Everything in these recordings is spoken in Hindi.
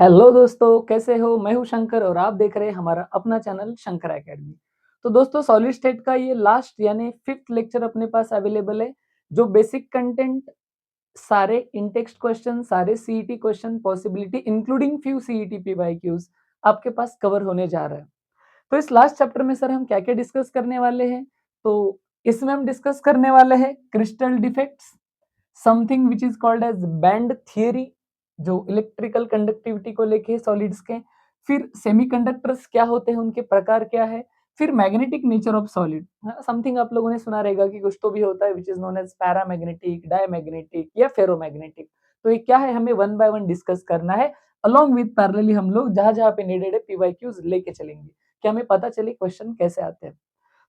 हेलो दोस्तों, कैसे हो? मैं हूँ शंकर और आप देख रहे हैं हमारा अपना चैनल शंकर एकेडमी। तो दोस्तों सॉलिड स्टेट का ये लास्ट यानी 5th लेक्चर अपने पास अवेलेबल है, जो बेसिक कंटेंट सारे इन टेक्स्ट क्वेश्चन, सारे CET question, possibility including few CET PYQs आपके पास कवर होने जा रहा है। तो इस लास्ट चैप्टर में सर हम क्या-क्या डिस्कस करने वाले हैं? तो इसमें हम डिस्कस करने वाले हैं crystal defects, something which is called as band theory, जो इलेक्ट्रिकल कंडक्टिविटी को लेके सॉलिड्स के, फिर सेमीकंडक्टर्स क्या होते हैं, उनके प्रकार क्या है, फिर magnetic nature of solid. Something आप लोगों ने सुना रहेगा कि कुछ तो भी होता है which is known as paramagnetic, diamagnetic या फेरोमैग्नेटिक। तो ये क्या है, हमें वन बाय वन डिस्कस करना है। अलोंग विद पैरेलली हम लोग जहां-जहां पे नीडेड है पीवाईक्यूज लेके चलेंगे कि हमें पता चले क्वेश्चन कैसे आते हैं।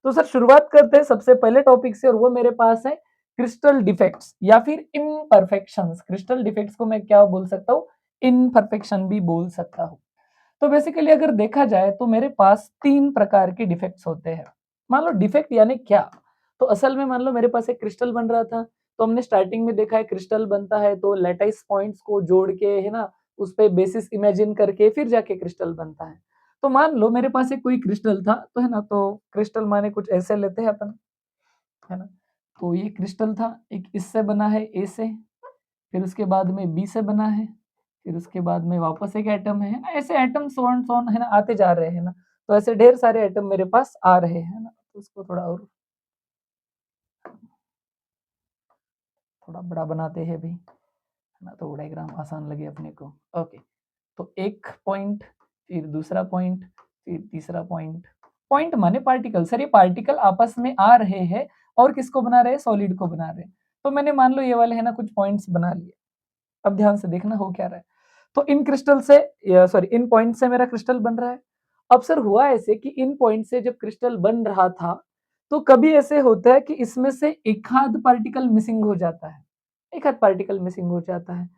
तो सर शुरुआत करते हैं सबसे पहले टॉपिक से, और वो मेरे पास है क्रिस्टल डिफेक्ट्स या फिर इम्परफेक्शंस। क्रिस्टल डिफेक्ट्स को मैं क्या बोल सकता हूँ? इम्परफेक्शन भी बोल सकता हूँ। तो बेसिकली अगर देखा जाए तो मेरे पास 3 प्रकार के डिफेक्ट्स होते हैं। मान लो डिफेक्ट यानी क्या? तो असल में मान लो मेरे पास एक क्रिस्टल बन रहा था, तो हमने स्टार्टिंग में देखा है क्रिस्टल बनता है तो लैटिस पॉइंट्स को जोड़ के, है ना, उस पे बेसिस इमेजिन करके फिर जाके क्रिस्टल बनता है। तो मान लो मेरे पास एक कोई क्रिस्टल था, तो है ना, तो क्रिस्टल माने कुछ ऐसे लेते हैं अपन, है ना? तो ये क्रिस्टल था, एक इससे बना है ए से, फिर उसके बाद में बी से बना है, फिर उसके बाद में वापस एक एटम है ना? ऐसे एटम सो ऑन है ना, आते जा रहे हैं ना। तो ऐसे ढेर सारे एटम मेरे पास आ रहे हैं ना, तो उसको थोड़ा बड़ा बनाते हैं भाई, है ना, तो डायग्राम आसान लगे अपने को। ओके, तो एक पॉइंट, फिर दूसरा पॉइंट, फिर तीसरा पॉइंट। पॉइंट माने पार्टिकल। सर ये पार्टिकल आपस में आ रहे हैं और किसको बना रहे हैं? सॉलिड को बना रहे हैं। तो मैंने मान लो ये वाले है ना कुछ पॉइंट्स बना लिए। अब ध्यान से देखना हो क्या रहा है। तो इन क्रिस्टल से, सॉरी, इन पॉइंट से मेरा क्रिस्टल बन रहा है। अब सर हुआ ऐसे कि इन पॉइंट से जब क्रिस्टल बन रहा था, तो कभी ऐसे होता है कि इसमें से एक आध पार्टिकल मिसिंग हो जाता है। एक आध पार्टिकल मिसिंग हो जाता है।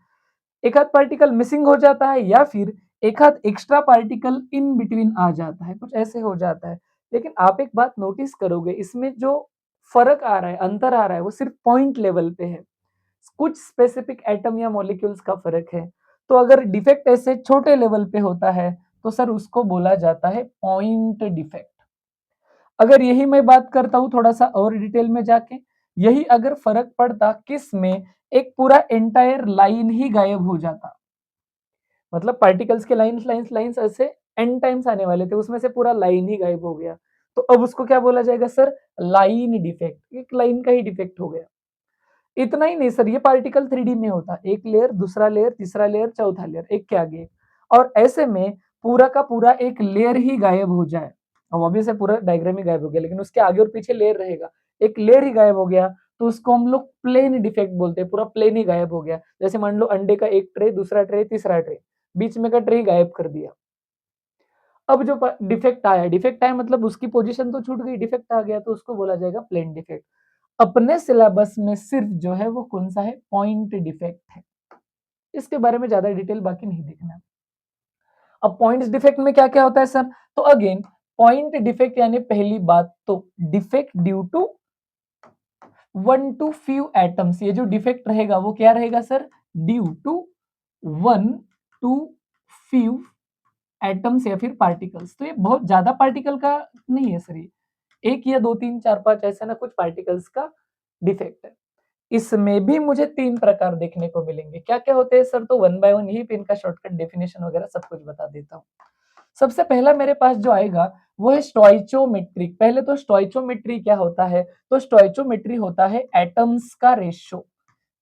एक आध पार्टिकल मिसिंग हो जाता है या फिर एक आध एक्स्ट्रा पार्टिकल इन बिटवीन आ जाता है, कुछ ऐसे हो जाता है। लेकिन आप एक बात नोटिस करोगे, इसमें जो फर्क आ रहा है, अंतर आ रहा है, वो सिर्फ पॉइंट लेवल पे है। कुछ स्पेसिफिक एटम या मॉलिक्यूल्स का फर्क है। तो अगर डिफेक्ट ऐसे छोटे लेवल पे होता है, तो सर उसको बोला जाता है पॉइंट डिफेक्ट। अगर यही मैं बात करता हूँ थोड़ा सा और डिटेल में जाके, यही अगर फर्क पड़ता किस में, एक पूरा एंटायर लाइन ही गायब हो जाता। मतलब पार्टिकल्स के लाइन्स लाइन्स लाइन्स ऐसे एन टाइम्स आने वाले थे, उसमें से पूरा लाइन ही गायब हो गया। तो अब उसको क्या बोला जाएगा सर? Line defect. एक लाइन का ही डिफेक्ट हो गया। इतना ही नहीं सर, ये पार्टिकल 3D में होता है। एक लेयर, दूसरा लेयर, तीसरा लेयर, चौथा लेयर, एक के आगे एक। और ऐसे में पूरा का पूरा एक लेयर ही गायब हो जाए, अब ऑब्वियस है पूरा डायग्राम ही गायब हो गया, लेकिन उसके आगे और पीछे लेयर रहेगा। एक लेयर ही गायब हो गया, तो उसको हम लोग प्लेन डिफेक्ट बोलते हैं। पूरा प्लेन ही गायब हो गया। जैसे मान लो अंडे का एक ट्रे, दूसरा ट्रे, तीसरा ट्रे, बीच में का ट्रे ही गायब कर दिया। अब जो डिफेक्ट आया मतलब उसकी पोजीशन तो छूट गई, डिफेक्ट आ गया, तो उसको बोला जाएगा प्लेन डिफेक्ट। अपने सिलेबस में सिर्फ जो है वो कौन सा है? पॉइंट डिफेक्ट है। इसके बारे में ज्यादा डिटेल बाकी नहीं देखना। अब पॉइंट डिफेक्ट में क्या क्या होता है सर? तो अगेन, पॉइंट डिफेक्ट यानी पहली बात तो defect due to one to few atoms. ये जो डिफेक्ट रहेगा वो क्या रहेगा sir? Due to one to few atoms या फिर पार्टिकल्स। तो ये बहुत ज्यादा पार्टिकल का नहीं है सर, ये एक या दो तीन चार पांच ऐसा ना कुछ पार्टिकल्स का डिफेक्ट है। इसमें भी मुझे 3 प्रकार देखने को मिलेंगे। क्या-क्या होते हैं सर? तो वन बाय वन ही पे इनका शॉर्टकट डेफिनेशन वगैरह सब कुछ बता देता हूँ। सबसे पहला मेरे पास जो आएगा वो है स्टोइचोमेट्रिक। पहले तो स्टोइचोमेट्री क्या होता है? तो स्टोइचोमेट्री होता है एटम्स का रेशियो।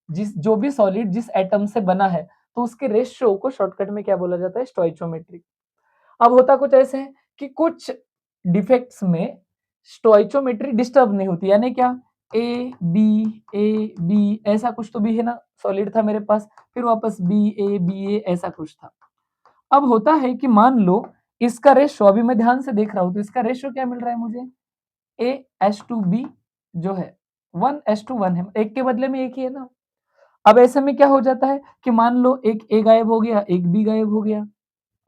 जिस जो भी सॉलिड जिस एटम से बना है, तो उसके रेशियो को शॉर्टकट में क्या बोला जाता है? स्टोइचोमेट्री। अब होता कुछ ऐसे है कि कुछ डिफेक्ट्स में स्टोइचोमेट्री डिस्टर्ब नहीं होती, यानी क्या? ए बी ऐसा कुछ तो भी है ना, सॉलिड था मेरे पास, फिर वापस बी ए ऐसा कुछ था। अब होता है कि मान लो इसका रेशियो, अभी मैं ध्यान से देख रहा हूं, तो इसका रेशियो क्या मिल रहा है मुझे? A:B जो है 1:1 है, एक के बदले में एक ही है ना। अब ऐसे में क्या हो जाता है कि मान लो एक ए गायब हो गया, एक बी गायब हो गया,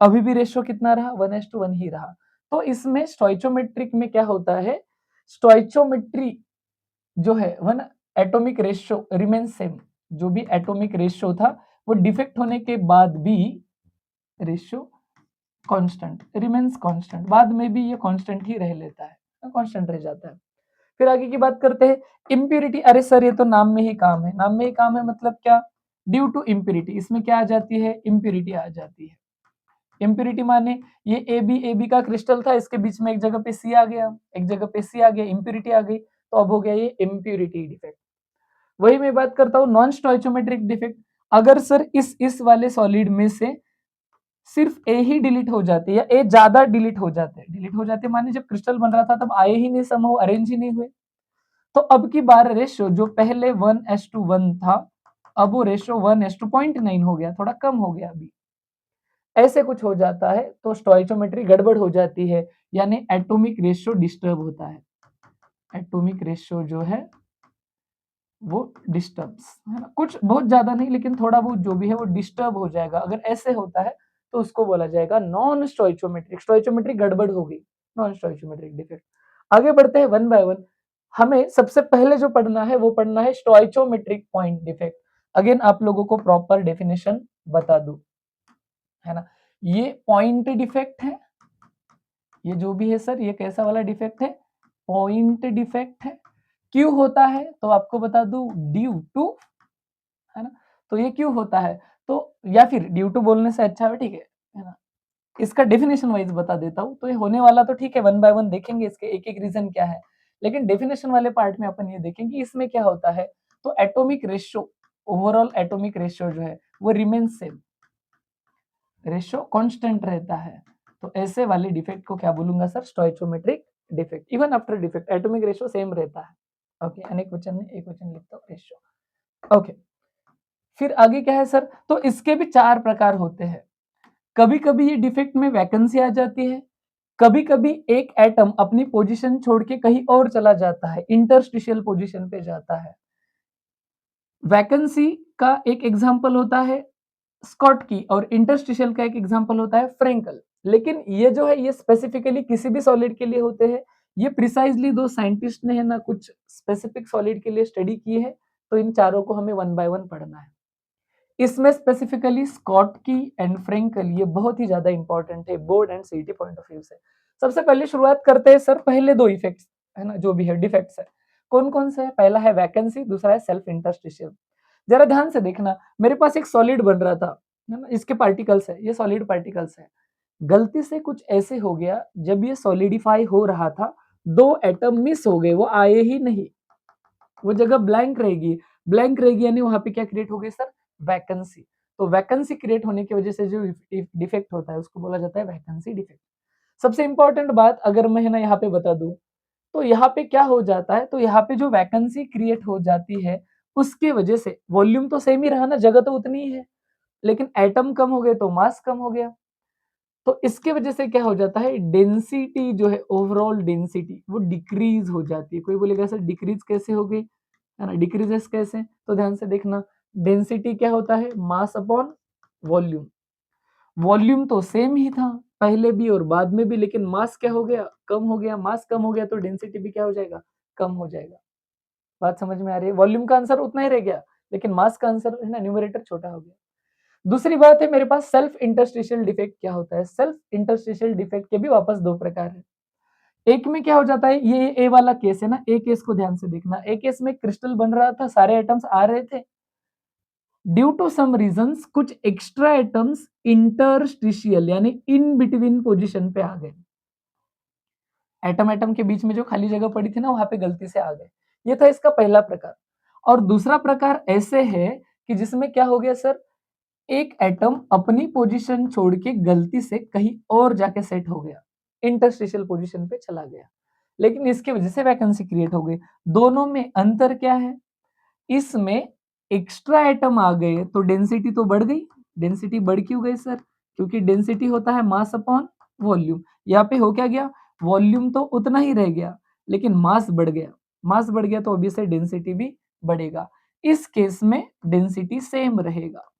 अभी भी रेशियो कितना रहा? 1:1 ही रहा। तो इसमें स्टोइचोमेट्रिक में क्या होता है? स्टोइचोमेट्री जो है one atomic ratio remain same. जो भी एटॉमिक रेशियो था वो डिफेक्ट होने के बाद भी रेशियो कांस्टेंट रिमेन्स कांस्टेंट, बाद में भी ये कांस्टेंट ही रह लेता है, कांस्टेंट रह जाता है। फिर आगे की बात करते हैं इम्प्यूरिटी। अरे सर ये तो नाम में ही काम है, नाम में ही काम है मतलब क्या, ड्यू टू इम्प्यूरिटी, इसमें क्या आ जाती है, इम्प्यूरिटी आ जाती है। इम्प्यूरिटी माने ये ए बी का क्रिस्टल था, इसके बीच में एक जगह पे सी आ गया, एक जगह पे सी आ गया, इम्प्यूरिटी आ गई, तो अब हो गया ये इम्प्यूरिटी डिफेक्ट। वही मैं बात करता हूँ नॉन स्टोइचोमेट्रिक डिफेक्ट। अगर सर इस वाले सॉलिड में से सिर्फ ए ही डिलीट हो जाते या ए ज्यादा डिलीट हो जाते, डिलीट हो जाते माने जब क्रिस्टल बन रहा था तब आए ही नहीं, समूह अरेंज ही नहीं हुए, तो अब की बार रेशियो जो पहले 1:1 था, अब वो रेशियो 1:0.9 हो गया, थोड़ा कम हो गया अभी, ऐसे कुछ हो जाता है तो स्टोइचोमेट्री गड़बड़ हो जाती है, यानी एटॉमिक रेशियो डिस्टर्ब होता है। एटॉमिक रेशियो जो है वो डिस्टर्ब्स है ना, कुछ बहुत ज्यादा नहीं लेकिन थोड़ा बहुत जो भी है वो डिस्टर्ब हो जाएगा। अगर ऐसे होता है तो उसको बोला जाएगा नॉन स्टोइचोमेट्रिक, स्टोइचोमेट्रिक गड़बड़ होगी, नॉन स्टोइचोमेट्रिक डिफेक्ट। आगे बढ़ते हैं वन बाय वन। हमें सबसे पहले जो पढ़ना है वो पढ़ना है स्टोइचोमेट्रिक पॉइंट डिफेक्ट। अगेन आप लोगों को प्रॉपर डेफिनेशन बता दूं, है ना, ये पॉइंट डिफेक्ट है, ये जो भी है सर ये कैसा वाला डिफेक्ट है, पॉइंट डिफेक्ट है। क्यों होता है तो आपको बता दूं, ड्यू टू, है ना, तो ये क्यों होता है, तो या फिर ड्यू टू बोलने से अच्छा है, ठीक है ना, इसका डेफिनेशन वाइज बता देता हूँ। तो ये होने वाला तो ठीक है, वन बाय वन देखेंगे इसके एक एक रीजन क्या है, लेकिन डेफिनेशन वाले पार्ट में अपन ये देखेंगे इसमें क्या होता है। तो atomic ratio, overall atomic ratio जो है वो रिमेन सेम, रेशियो कांस्टेंट रहता है, तो ऐसे वाले डिफेक्ट को क्या बोलूंगा sir, stoichiometric defect. Even after defect atomic ratio same रहता है। ओके, अनेक वचन में एक वचन लिखता हूँ रेशियो। ओके, फिर आगे क्या है सर, तो इसके भी चार प्रकार होते हैं। कभी कभी ये डिफेक्ट में वैकेंसी आ जाती है, कभी कभी एक एटम अपनी पोजीशन छोड़ के कहीं और चला जाता है, इंटरस्टिशियल पोजीशन पे जाता है। वैकेंसी का एक एग्जांपल होता है स्कॉट की, और इंटरस्टिशियल का एक एग्जांपल होता है फ्रेंकल। लेकिन ये जो है ये स्पेसिफिकली किसी भी सॉलिड के लिए होते हैं। ये प्रिसाइजली दो साइंटिस्ट ने है ना कुछ स्पेसिफिक सॉलिड के लिए स्टडी की है, तो इन चारों को हमें वन बाय वन पढ़ना है। इसमें स्पेसिफिकली स्कॉट की एंड फ्रेंकल ये बहुत ही ज्यादा इंपॉर्टेंट है board and CET point of view से। सबसे पहले शुरुआत करते हैं सर पहले दो इफेक्ट्स, है ना, जो भी है डिफेक्ट्स है, कौन कौन से है, पहला है वैकेंसी, दूसरा है सेल्फ इंटरस्टिशियल। जरा ध्यान से देखना, मेरे पास एक सॉलिड बन रहा था, है ना, इसके पार्टिकल्स है, ये सॉलिड पार्टिकल्स है, गलती से कुछ ऐसे हो गया, जब ये सॉलिडिफाई हो रहा था दो एटम मिस हो गए, वो आए ही नहीं, वो जगह ब्लैंक रहेगी, ब्लैंक रहेगी यानी वहां पे क्या क्रिएट हो गई सर, वैकेंसी। तो वैकेंसी क्रिएट होने की वजह से जो डिफेक्ट होता है उसको बोला जाता है वैकेंसी डिफेक्ट। सबसे इंपॉर्टेंट बात अगर मैं है ना यहाँ पे बता दूं, तो यहाँ पे क्या हो जाता है, तो यहाँ पे जो वैकेंसी क्रिएट हो जाती है उसके वजह से वॉल्यूम तो सेम ही रहा ना, जगह तो उतनी ही है, लेकिन एटम कम हो गए तो मास कम हो गया। तो इसके वजह से क्या हो जाता है, डेंसिटी जो है ओवरऑल डेंसिटी वो डिक्रीज हो जाती है। कोई बोलेगा सर डिक्रीज कैसे हो गई, है ना, डिक्रीजेस कैसे, तो ध्यान से देखना, डेंसिटी क्या होता है, मास अपॉन वॉल्यूम। वॉल्यूम तो सेम ही था पहले भी और बाद में भी, लेकिन मास क्या हो गया, कम हो गया, मास कम हो गया तो डेंसिटी भी क्या हो जाएगा, कम हो जाएगा। बात समझ में आ रही है, वॉल्यूम का आंसर उतना ही रह गया लेकिन मास का आंसर है ना न्यूमरेटर छोटा हो गया। दूसरी बात है मेरे पास सेल्फ इंटरस्टिशियल डिफेक्ट क्या होता है। सेल्फ इंटरस्टिशियल डिफेक्ट के भी वापस दो प्रकार है। एक में क्या हो जाता है, ये ए वाला केस है ना, ए केस को ध्यान से देखना, ए केस में क्रिस्टल बन रहा था, सारे एटम्स आ रहे थे, ड्यू टू सम रीजंस कुछ एक्स्ट्रा एटम्स इंटरस्टिशियल यानी इन बिटवीन पोजीशन पे आ गए, एटम एटम के बीच में जो खाली जगह पड़ी थी ना वहां पे गलती से आ गए। ये था इसका पहला प्रकार। और दूसरा प्रकार ऐसे है कि जिसमें क्या हो गया सर, एक एटम अपनी पोजीशन छोड़ के गलती से कहीं और जाके सेट हो गया, इंटरस्टिशियल पोजीशन पे चला गया, लेकिन इसकी वजह से वैकेंसी क्रिएट हो गई। दोनों में अंतर क्या है, इसमें एक्स्ट्रा एटम आ गए तो डेंसिटी तो बढ़ गई, डेंसिटी बढ़ क्यों गई सर, क्योंकि डेंसिटी होता है मास अपॉन वॉल्यूम। यहाँ पे हो क्या गया, वॉल्यूम तो उतना ही रह गया लेकिन मास बढ़ गया, मास बढ़ गया तो ऑब्वियसली डेंसिटी भी बढ़ेगा। इस केस में डेंसिटी सेम रहेगा,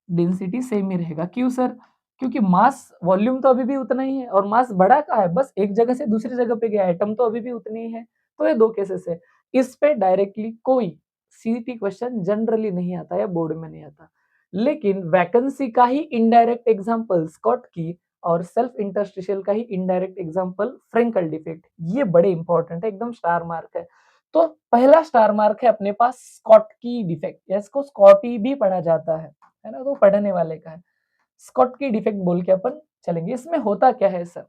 डेंसिटी सेम ही रहेगा। क्यों सर, क्योंकि मास वॉल्यूम तो अभी भी उतना ही है और मास बढ़ा कहाँ है, बस एक जगह से दूसरी जगह पे गया, एटम तो अभी भी उतनी ही है। तो ये दो केसेस है, इस पे डायरेक्टली कोई सीईटी क्वेश्चन जनरली नहीं आता या बोर्ड में नहीं आता। लेकिन वैकेंसी का ही इनडायरेक्ट एग्जांपल स्कॉटकी और सेल्फ इंटरस्टिशियल का ही इनडायरेक्ट एग्जांपल फ्रेंकल डिफेक्ट, ये बड़े इंपॉर्टेंट है, एकदम स्टार मार्क है। तो पहला स्टार मार्क है अपने पास स्कॉटकी डिफेक्ट, या इसको स्कॉटी भी पढ़ा जाता है ना, तो पढ़ने वाले का है। स्कॉटकी डिफेक्ट बोल के अपन चलेंगे। इसमें होता क्या है सर?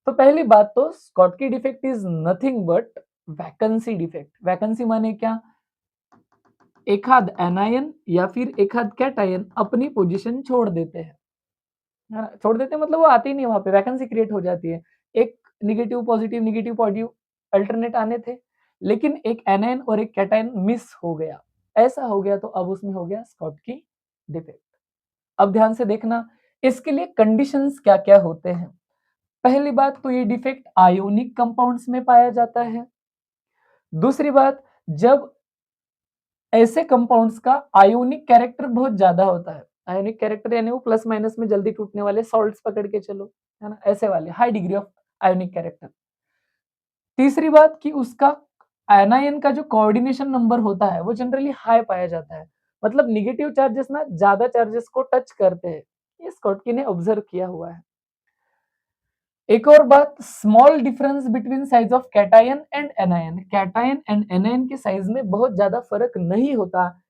तो पहली बात तो Schottky defect is nothing but vacancy defect. Vacancy माने क्या? एखाद एनायन या फिर एखाद कैटायन अपनी पोजीशन छोड़ देते हैं, है ना? छोड़ देते हैं मतलब वो आते ही नहीं, वहां पे वैकेंसी क्रिएट हो जाती है। एक नेगेटिव पॉजिटिव अल्टरनेट आने थे, लेकिन एक एनायन और एक कैटायन मिस हो गया। ऐसा हो गया तो अब उसमें हो गया स्कॉटकी डिफेक्ट। अब ध्यान से देखना, इसके लिए कंडीशंस क्या क्या होते हैं। पहली बात तो ये डिफेक्ट आयोनिक कंपाउंड्स में पाया जाता है। दूसरी बात, जब ऐसे कंपाउंड्स का आयोनिक कैरेक्टर बहुत ज्यादा होता है। आयोनिक कैरेक्टर यानी वो प्लस माइनस में जल्दी टूटने वाले सॉल्ट्स पकड़ के चलो, है ना, ऐसे वाले high degree of ionic character. तीसरी बात कि उसका एनायन का जो कोऑर्डिनेशन नंबर होता है वो जनरली हाई पाया जाता है, मतलब निगेटिव चार्जेस ना ज्यादा चार्जेस को टच करते हैं। ये स्कॉटकी ने ऑब्जर्व किया हुआ है। एक और बात, small difference between size of cation and anion. Cation and anion के साइज में बहुत ज्यादा फर्क नहीं होता,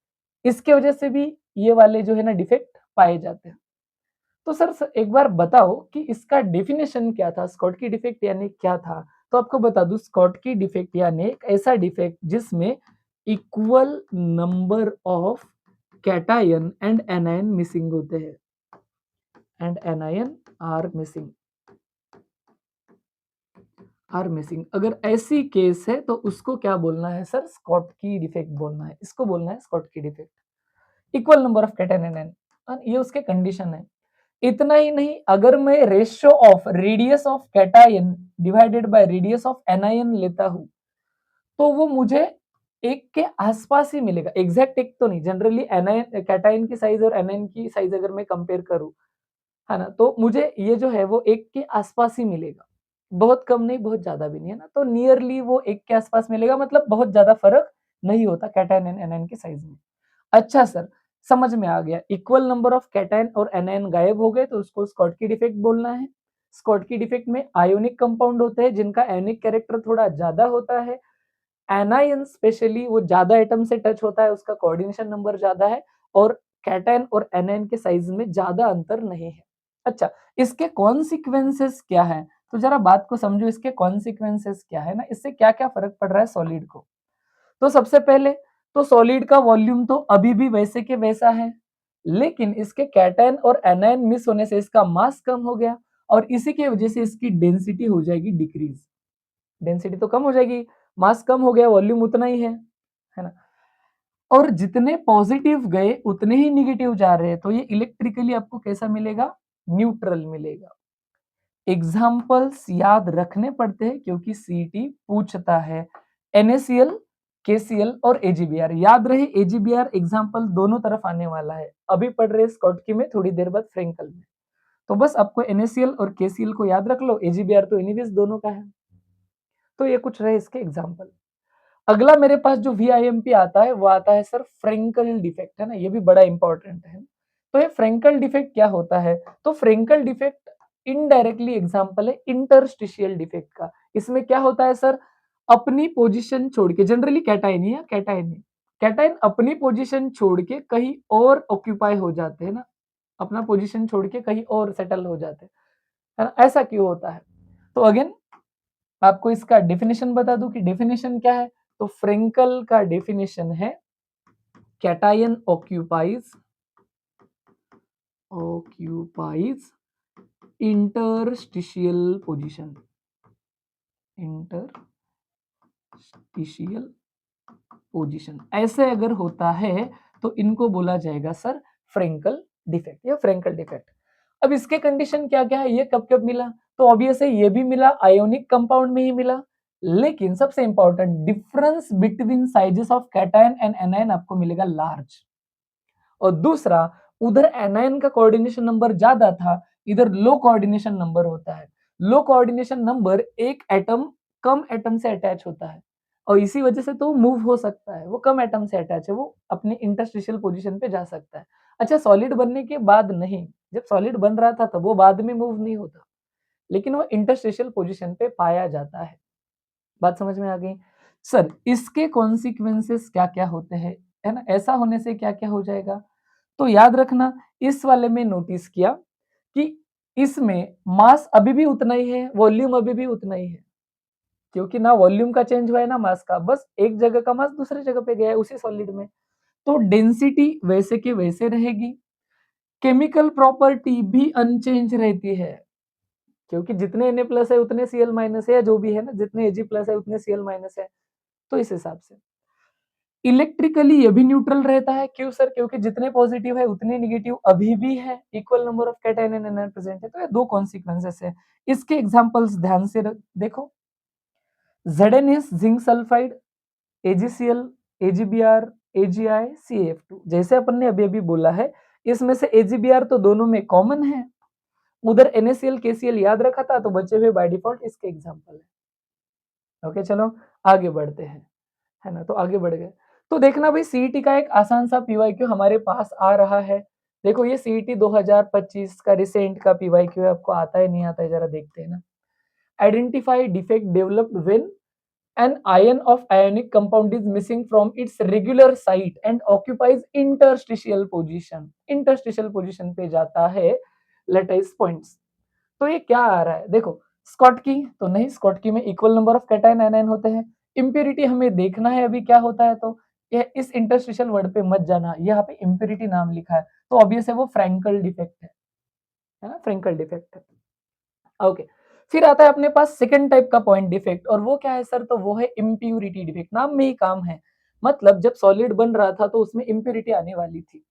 इसके वजह से भी ये वाले जो है ना डिफेक्ट पाए जाते हैं। तो सर एक बार बताओ कि इसका डेफिनेशन क्या था, स्कॉटकी डिफेक्ट यानी क्या था? तो आपको बता दूं, स्कॉटकी डिफेक्ट यानी एक ऐसा डिफेक्ट जिसमें equal number of cation and anion missing होते हैं, एंड एनायन आर मिसिंग, अगर ऐसी केस है तो उसको क्या बोलना है सर? स्कॉटकी डिफेक्ट बोलना है, इसको बोलना है Schottky defect. Equal number of cation and anion, ये उसके कंडीशन है। इतना ही नहीं, अगर मैं ratio of radius of cation divided by radius of anion लेता हूं तो वो मुझे एक के आसपास ही मिलेगा, एग्जैक्ट एक तो नहीं। जनरली एनायन कैटायन की साइज और एनायन की साइज अगर मैं कंपेयर करूं, है ना, तो मुझे ये जो है वो एक के आसपास ही मिलेगा, बहुत कम नहीं बहुत ज्यादा भी नहीं, है ना, तो नियरली वो एक के आसपास मिलेगा, मतलब बहुत ज्यादा फर्क नहीं होता कैटायन एंड एनायन की साइज में। अच्छा सर, समझ में आ गया, इक्वल नंबर ऑफ कैटायन और एनायन गायब हो गए तो उसको स्कॉटकी डिफेक्ट बोलना है। स्कॉटकी डिफेक्ट में आयोनिक कंपाउंड होते हैं जिनका आयोनिक कैरेक्टर थोड़ा ज्यादा होता है। एनायन स्पेशली वो ज्यादा एटम से टच होता है, उसका कोऑर्डिनेशन नंबर ज्यादा है, और कैटायन और एनायन के साइज में ज्यादा अंतर नहीं है। अच्छा, इसके कॉन्सिक्वेंसेस क्या है? तो जरा बात को समझो, इसके कॉन्सिक्वेंसेस क्या है ना, इससे क्या क्या फर्क पड़ रहा है सॉलिड को। तो सबसे पहले तो सॉलिड का वॉल्यूम तो अभी भी वैसे के वैसा है, लेकिन इसके कैटायन और एनायन मिस होने से इसका मास कम हो गया, और इसी की वजह से इसकी डेंसिटी हो जाएगी डिक्रीज। डेंसिटी तो कम हो जाएगी, मास कम हो गया, वॉल्यूम उतना ही है ना। और जितने पॉजिटिव गए उतने ही निगेटिव जा रहे हैं, तो ये इलेक्ट्रिकली आपको कैसा मिलेगा? न्यूट्रल मिलेगा। एग्जाम्पल्स याद रखने पड़ते हैं क्योंकि सीटी पूछता है। NaCl, KCl और AgBr, याद रहे AgBr एग्जाम्पल दोनों तरफ आने वाला है, अभी पढ़ रहे स्कॉटकी में, थोड़ी देर बाद फ्रेंकल में। तो बस आपको NaCl और KCl को याद रख लो, AgBr तो एनीवेज दोनों का है। तो ये कुछ रहे इसके एग्जाम्पल। अगला मेरे पास जो VIMP आता है वो आता है सर फ्रेंकल डिफेक्ट, है ना, ये भी बड़ा इंपॉर्टेंट है। तो ये फ्रेंकल डिफेक्ट क्या होता है? तो फ्रेंकल डिफेक्ट इनडायरेक्टली एग्जांपल है इंटरस्टिशियल डिफेक्ट का। इसमें क्या होता है सर? अपनी पोजीशन छोड़ के, जनरली कैटायन ही है, कैटायन अपनी पोजीशन छोड़ के कहीं और ऑक्यूपाई हो जाते हैं ना, अपना पोजीशन छोड़ के कहीं और सेटल हो जाते हैं, है ना। ऐसा क्यों होता है? तो अगेन आपको इसका डेफिनेशन बता दूं कि डेफिनेशन क्या है। तो फ्रेंकल का डेफिनेशन है cation occupies interstitial position, interstitial position, ऐसे अगर होता है तो इनको बोला जाएगा सर फ्रेंकल डिफेक्ट या फ्रेंकल डिफेक्ट। अब इसके कंडीशन क्या क्या है, ये कब कब मिला? तो ऑब्वियस है ये भी मिला, आयोनिक कंपाउंड में ही मिला, लेकिन सबसे important difference between sizes of cation and anion आपको मिलेगा लार्ज। और दूसरा, उधर एनायन का कोऑर्डिनेशन नंबर ज्यादा था, इधर लो कोऑर्डिनेशन नंबर होता है। लो कोऑर्डिनेशन नंबर एक एटम कम एटम से अटैच होता है, और इसी वजह से तो मूव हो सकता है, वो कम एटम से अटैच है, वो अपने इंटरस्टिशियल पोजीशन पे जा सकता है। अच्छा, सॉलिड बनने के बाद नहीं, जब सॉलिड बन रहा था तब वो बाद में मूव नहीं होता, लेकिन वो इंटरस्टिशियल पोजीशन पे पाया जाता है। बात समझ में आ गई? सर, इसके कॉन्सिक्वेंसेस क्या-क्या होते हैं, है ना? ऐसा होने से क्या-क्या हो जाएगा? तो याद रखना, इस वाले में नोटिस किया कि इसमें मास अभी भी उतना ही है, वॉल्यूम अभी भी उतना ही है, क्योंकि ना वॉल्यूम का चेंज हुआ है ना मास का, बस एक जगह का मास दूसरी जगह पे गया है उसी सॉलिड में। तो डेंसिटी वैसे की वैसे रहेगी, केमिकल प्रॉपर्टी भी अनचेंज रहती है, क्योंकि जितने Na प्लस है उतने Cl माइनस है, या जो भी है ना, जितने Ag प्लस है उतने Cl माइनस है, तो इस हिसाब से। इलेक्ट्रिकली ये भी न्यूट्रल रहता है, क्यों सर? क्योंकि जितने पॉजिटिव है उतने नेगेटिव अभी भी है, equal number of cation and anion present है। तो ये दो कॉन्सिक्वेंसेस है। इसके एग्जांपल्स ध्यान से देखो, ZnS zinc sulphide, AgCl, AgBr, AgI, CaF2, जैसे अपन ने अभी अभी बोला है, इसमें से AgBr तो दोनों में कॉमन है, उधर NaCl, KCl याद रखा था, तो बचे हुए बाय डिफॉल्ट इसके एग्जांपल है। ओके, चलो आगे बढ़ते हैं, है ना? तो आगे बढ़ गए, तो देखना भाई, सीईटी का एक आसान सा पीवाईक्यू हमारे पास आ रहा है। देखो, ये सीईटी 2025 का रिसेंट का पीवाईक्यू है, आपको आता है नहीं आता है जरा देखते हैं ना। Identify defect developed when an ion of ionic compound is missing from its regular site and occupies interstitial position। interstitial position पे जाता है लेटाइस पॉइंट्स। तो ये क्या आ रहा है? देखो, स्कॉटकी तो नहीं, स्कॉटकी में equal number of cation anion होते हैं। इम्प्योरिटी हमें देखना है अभी क्या होता है, तो ये इस इंटरस्टिशियल वर्ड पे मत जाना, यहाँ पे इम्प्योरिटी नाम लिखा है, तो ऑब्वियस है वो फ्रैंकल डिफेक्ट है ना? फ्रैंकल डिफेक्ट है। ओके, फिर आता है अपने पास सेकंड टाइप का पॉइंट डिफेक्ट, और वो क्या है सर? तो वो है इम्प्यूरिटी डिफेक्ट। नाम में ही काम है, मतलब जब सॉलिड बन रहा था तो उसमें इम्प्यूरिटी आने वाली थी।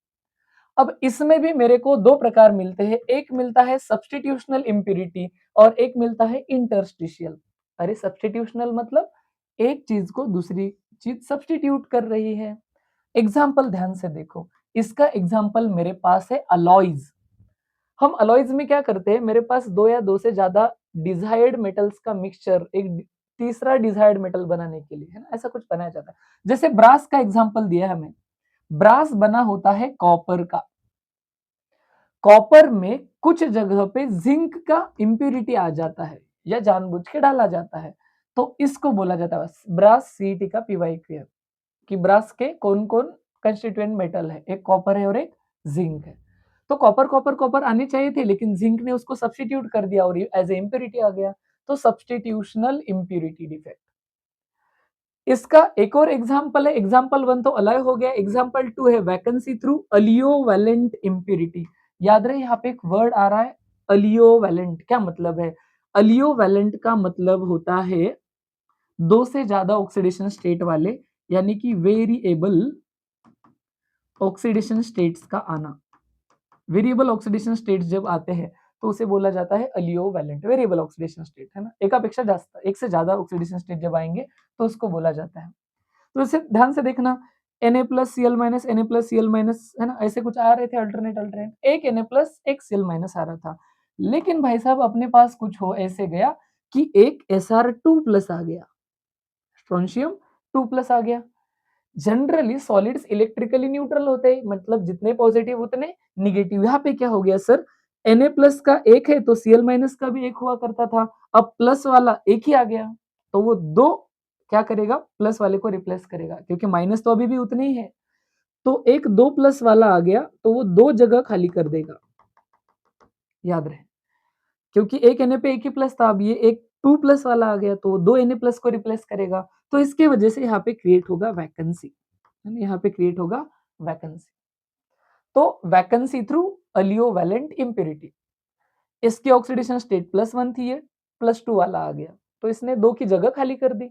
अब इसमें भी मेरे को दो प्रकार मिलते हैं, एक मिलता है सब्स्टिट्यूशनल इम्प्यूरिटी और एक मिलता है इंटरस्टिशियल। अरे, सब्स्टिट्यूशनल मतलब एक चीज को दूसरी चीज सब्स्टिट्यूट कर रही है। एग्जाम्पल ध्यान से देखो, इसका एग्जाम्पल मेरे पास है अलॉयज। हम अलॉयज में क्या करते हैं, मेरे पास दो या दो से ज्यादा डिजायर्ड मेटल्स का मिक्सचर एक तीसरा डिजायर्ड मेटल बनाने के लिए, है ना, ऐसा कुछ बनाया जाता है। जैसे ब्रास का एग्जांपल दिया है हमें, ब्रास बना होता है कॉपर का, कॉपर में कुछ जगह पे जिंक का इम्प्यूरिटी आ जाता है या जानबूझ के डाला जाता है, तो इसको बोला जाता है ब्रास सीईटी का पीवाईक्यू, कि ब्रास के कौन कौन कंस्टिट्यूएंट मेटल है, एक कॉपर है और एक जिंक है। तो कॉपर कॉपर कॉपर आने चाहिए थे, लेकिन जिंक ने उसको सब्स्टिट्यूट कर दिया और एज ए इम्प्योरिटी आ गया, तो सब्स्टिट्यूशनल इम्प्योरिटी डिफेक्ट। इसका एक और एग्जांपल है, एग्जांपल 1 तो अलॉय हो गया, एग्जांपल 2 है वैकेंसी थ्रू अलियोवैलेंट इम्प्योरिटी। याद रहे, यहाँ पे एक वर्ड आ रहा है अलियोवैलेंट, क्या मतलब है? अलियोवैलेंट का मतलब होता है दो से ज्यादा ऑक्सीडेशन स्टेट वाले, यानी कि वेरिएबल ऑक्सीडेशन स्टेट्स का आना। वेरिएबल ऑक्सीडेशन स्टेट्स जब आते हैं तो उसे बोला जाता है अलियोवैलेंट वेरिएबल ऑक्सीडेशन स्टेट, है ना? एकापेक्षा ज्यादा, एक से ज्यादा ऑक्सीडेशन स्टेट जब आएंगे तो उसको बोला जाता है। तो इसे ध्यान से देखना, Na plus Cl minus, Na plus Cl minus, है ना, ऐसे कुछ आ रहे थे अल्टरनेट अल्टरनेट, एक Na प्लस एक Cl माइनस आ रहा था। लेकिन भाई साहब, अपने पास कुछ हो ऐसे गया कि एक Sr2 प्लस आ गया, स्ट्रोंशियम 2 प्लस आ गया। जनरली सॉलिड्स इलेक्ट्रिकली न्यूट्रल होते हैं, मतलब जितने पॉजिटिव उतने निगेटिव। यहाँ पे क्या हो गया सर? Na प्लस का एक है तो Cl माइनस का भी एक हुआ करता था, अब प्लस वाला एक ही आ गया, तो वो दो क्या करेगा? प्लस वाले को रिप्लेस करेगा, क्योंकि माइनस तो अभी भी उतने ही है, तो एक दो प्लस वाला आ गया तो वो दो जगह खाली कर देगा, याद रहे, क्योंकि एक Na पे एक ही प्लस था, अब ये एक 2 प्लस वाला आ गया तो वो दो Na प्लस को रिप्लेस करेगा, तो इसके वजह से यहाँ पे क्रिएट होगा वैकेंसी, है ना? यहाँ पे क्रिएट होगा वैकेंसी। तो वैकेंसी थ्रू अलियोवैलेंट इम्प्योरिटी, इसकी ऑक्सीडेशन स्टेट +1 थी, ये +2 वाला आ गया, तो इसने दो की जगह खाली कर दी,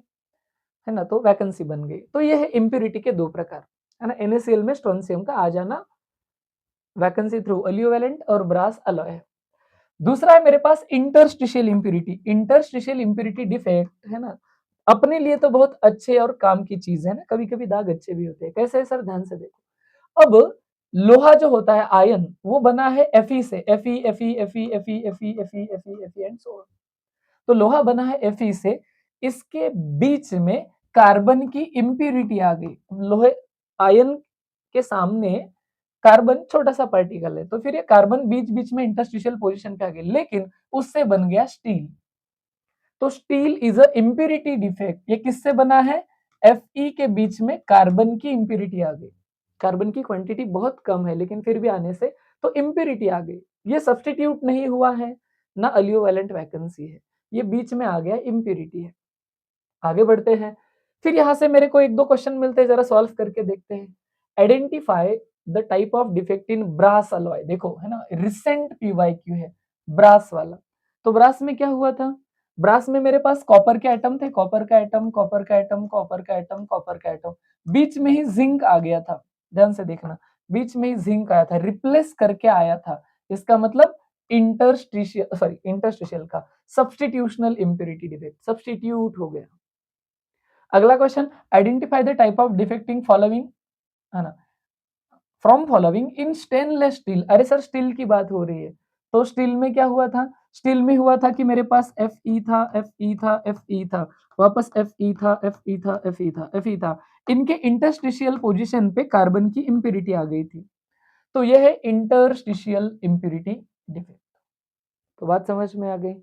है ना, तो वैकेंसी बन गई। तो ये है इम्प्योरिटी के दो प्रकार, है ना, NaCl में स्ट्रोंशियम का आ जाना, वैकेंसी थ्रू अलियोवैलेंट और ब्रास अलॉय। दूसरा है मेरे पास interstitial impurity. Interstitial impurity defect, है ना, अपने लिए तो बहुत अच्छे और काम की चीज है ना, कभी कभी दाग अच्छे भी होते हैं। कैसे है सर? ध्यान से देखो, अब लोहा जो होता है आयन, वो बना है Fe से, Fe एंड सो ऑन। तो लोहा बना है Fe से, इसके बीच में कार्बन की इम्प्यूरिटी आ गई, लोहे आयन के सामने कार्बन छोटा सा पार्टिकल है, तो फिर ये कार्बन बीच बीच में इंटरस्टिशियल पोजीशन पे आ गई, लेकिन उससे बन गया स्टील। तो steel is a impurity defect. ये किससे बना है? Fe के बीच में कार्बन की इम्प्योरिटी आ गई। कार्बन की क्वांटिटी बहुत कम है, लेकिन फिर भी आने से तो इम्प्योरिटी आ गई। ये सब्स्टिट्यूट नहीं हुआ है, ना अलियोवैलेंट वैकेंसी है, ये बीच में आ गया, इम्प्योरिटी है। आगे बढ़ते हैं। फिर यहाँ से मेरे को एक दो क्वेश्चन मिलते हैं, जरा सॉल्व करके देखते हैं। Identify the type of defect in brass alloy. देखो है ना, रिसेंट पीवाईक्यू है ब्रास वाला। तो ब्रास में क्या हुआ था? ब्रास में मेरे पास कॉपर के एटम थे, कॉपर का एटम, कॉपर का एटम, कॉपर का एटम, कॉपर का एटम, बीच में ही जिंक आ गया था। ध्यान से देखना, बीच में ही जिंक आया था, रिप्लेस करके आया था। इसका मतलब इंटरस्टिशियल का सब्स्टिट्यूशनल इम्प्योरिटी डिफेक्ट, सब्स्टिट्यूट हो गया। अगला question, identify the type of defecting following, है ना, from following in stainless steel. अरे सर स्टील की बात हो रही है, तो स्टील में क्या हुआ था? स्टील में हुआ था कि मेरे पास Fe था, Fe था, Fe था, वापस Fe था, Fe था, Fe था, Fe था। इनके इंटरस्टिशियल पोजीशन पे कार्बन की इम्प्योरिटी आ गई थी, तो यह है इंटरस्टिशियल इम्प्योरिटी डिफेक्ट। तो बात समझ में आ गई।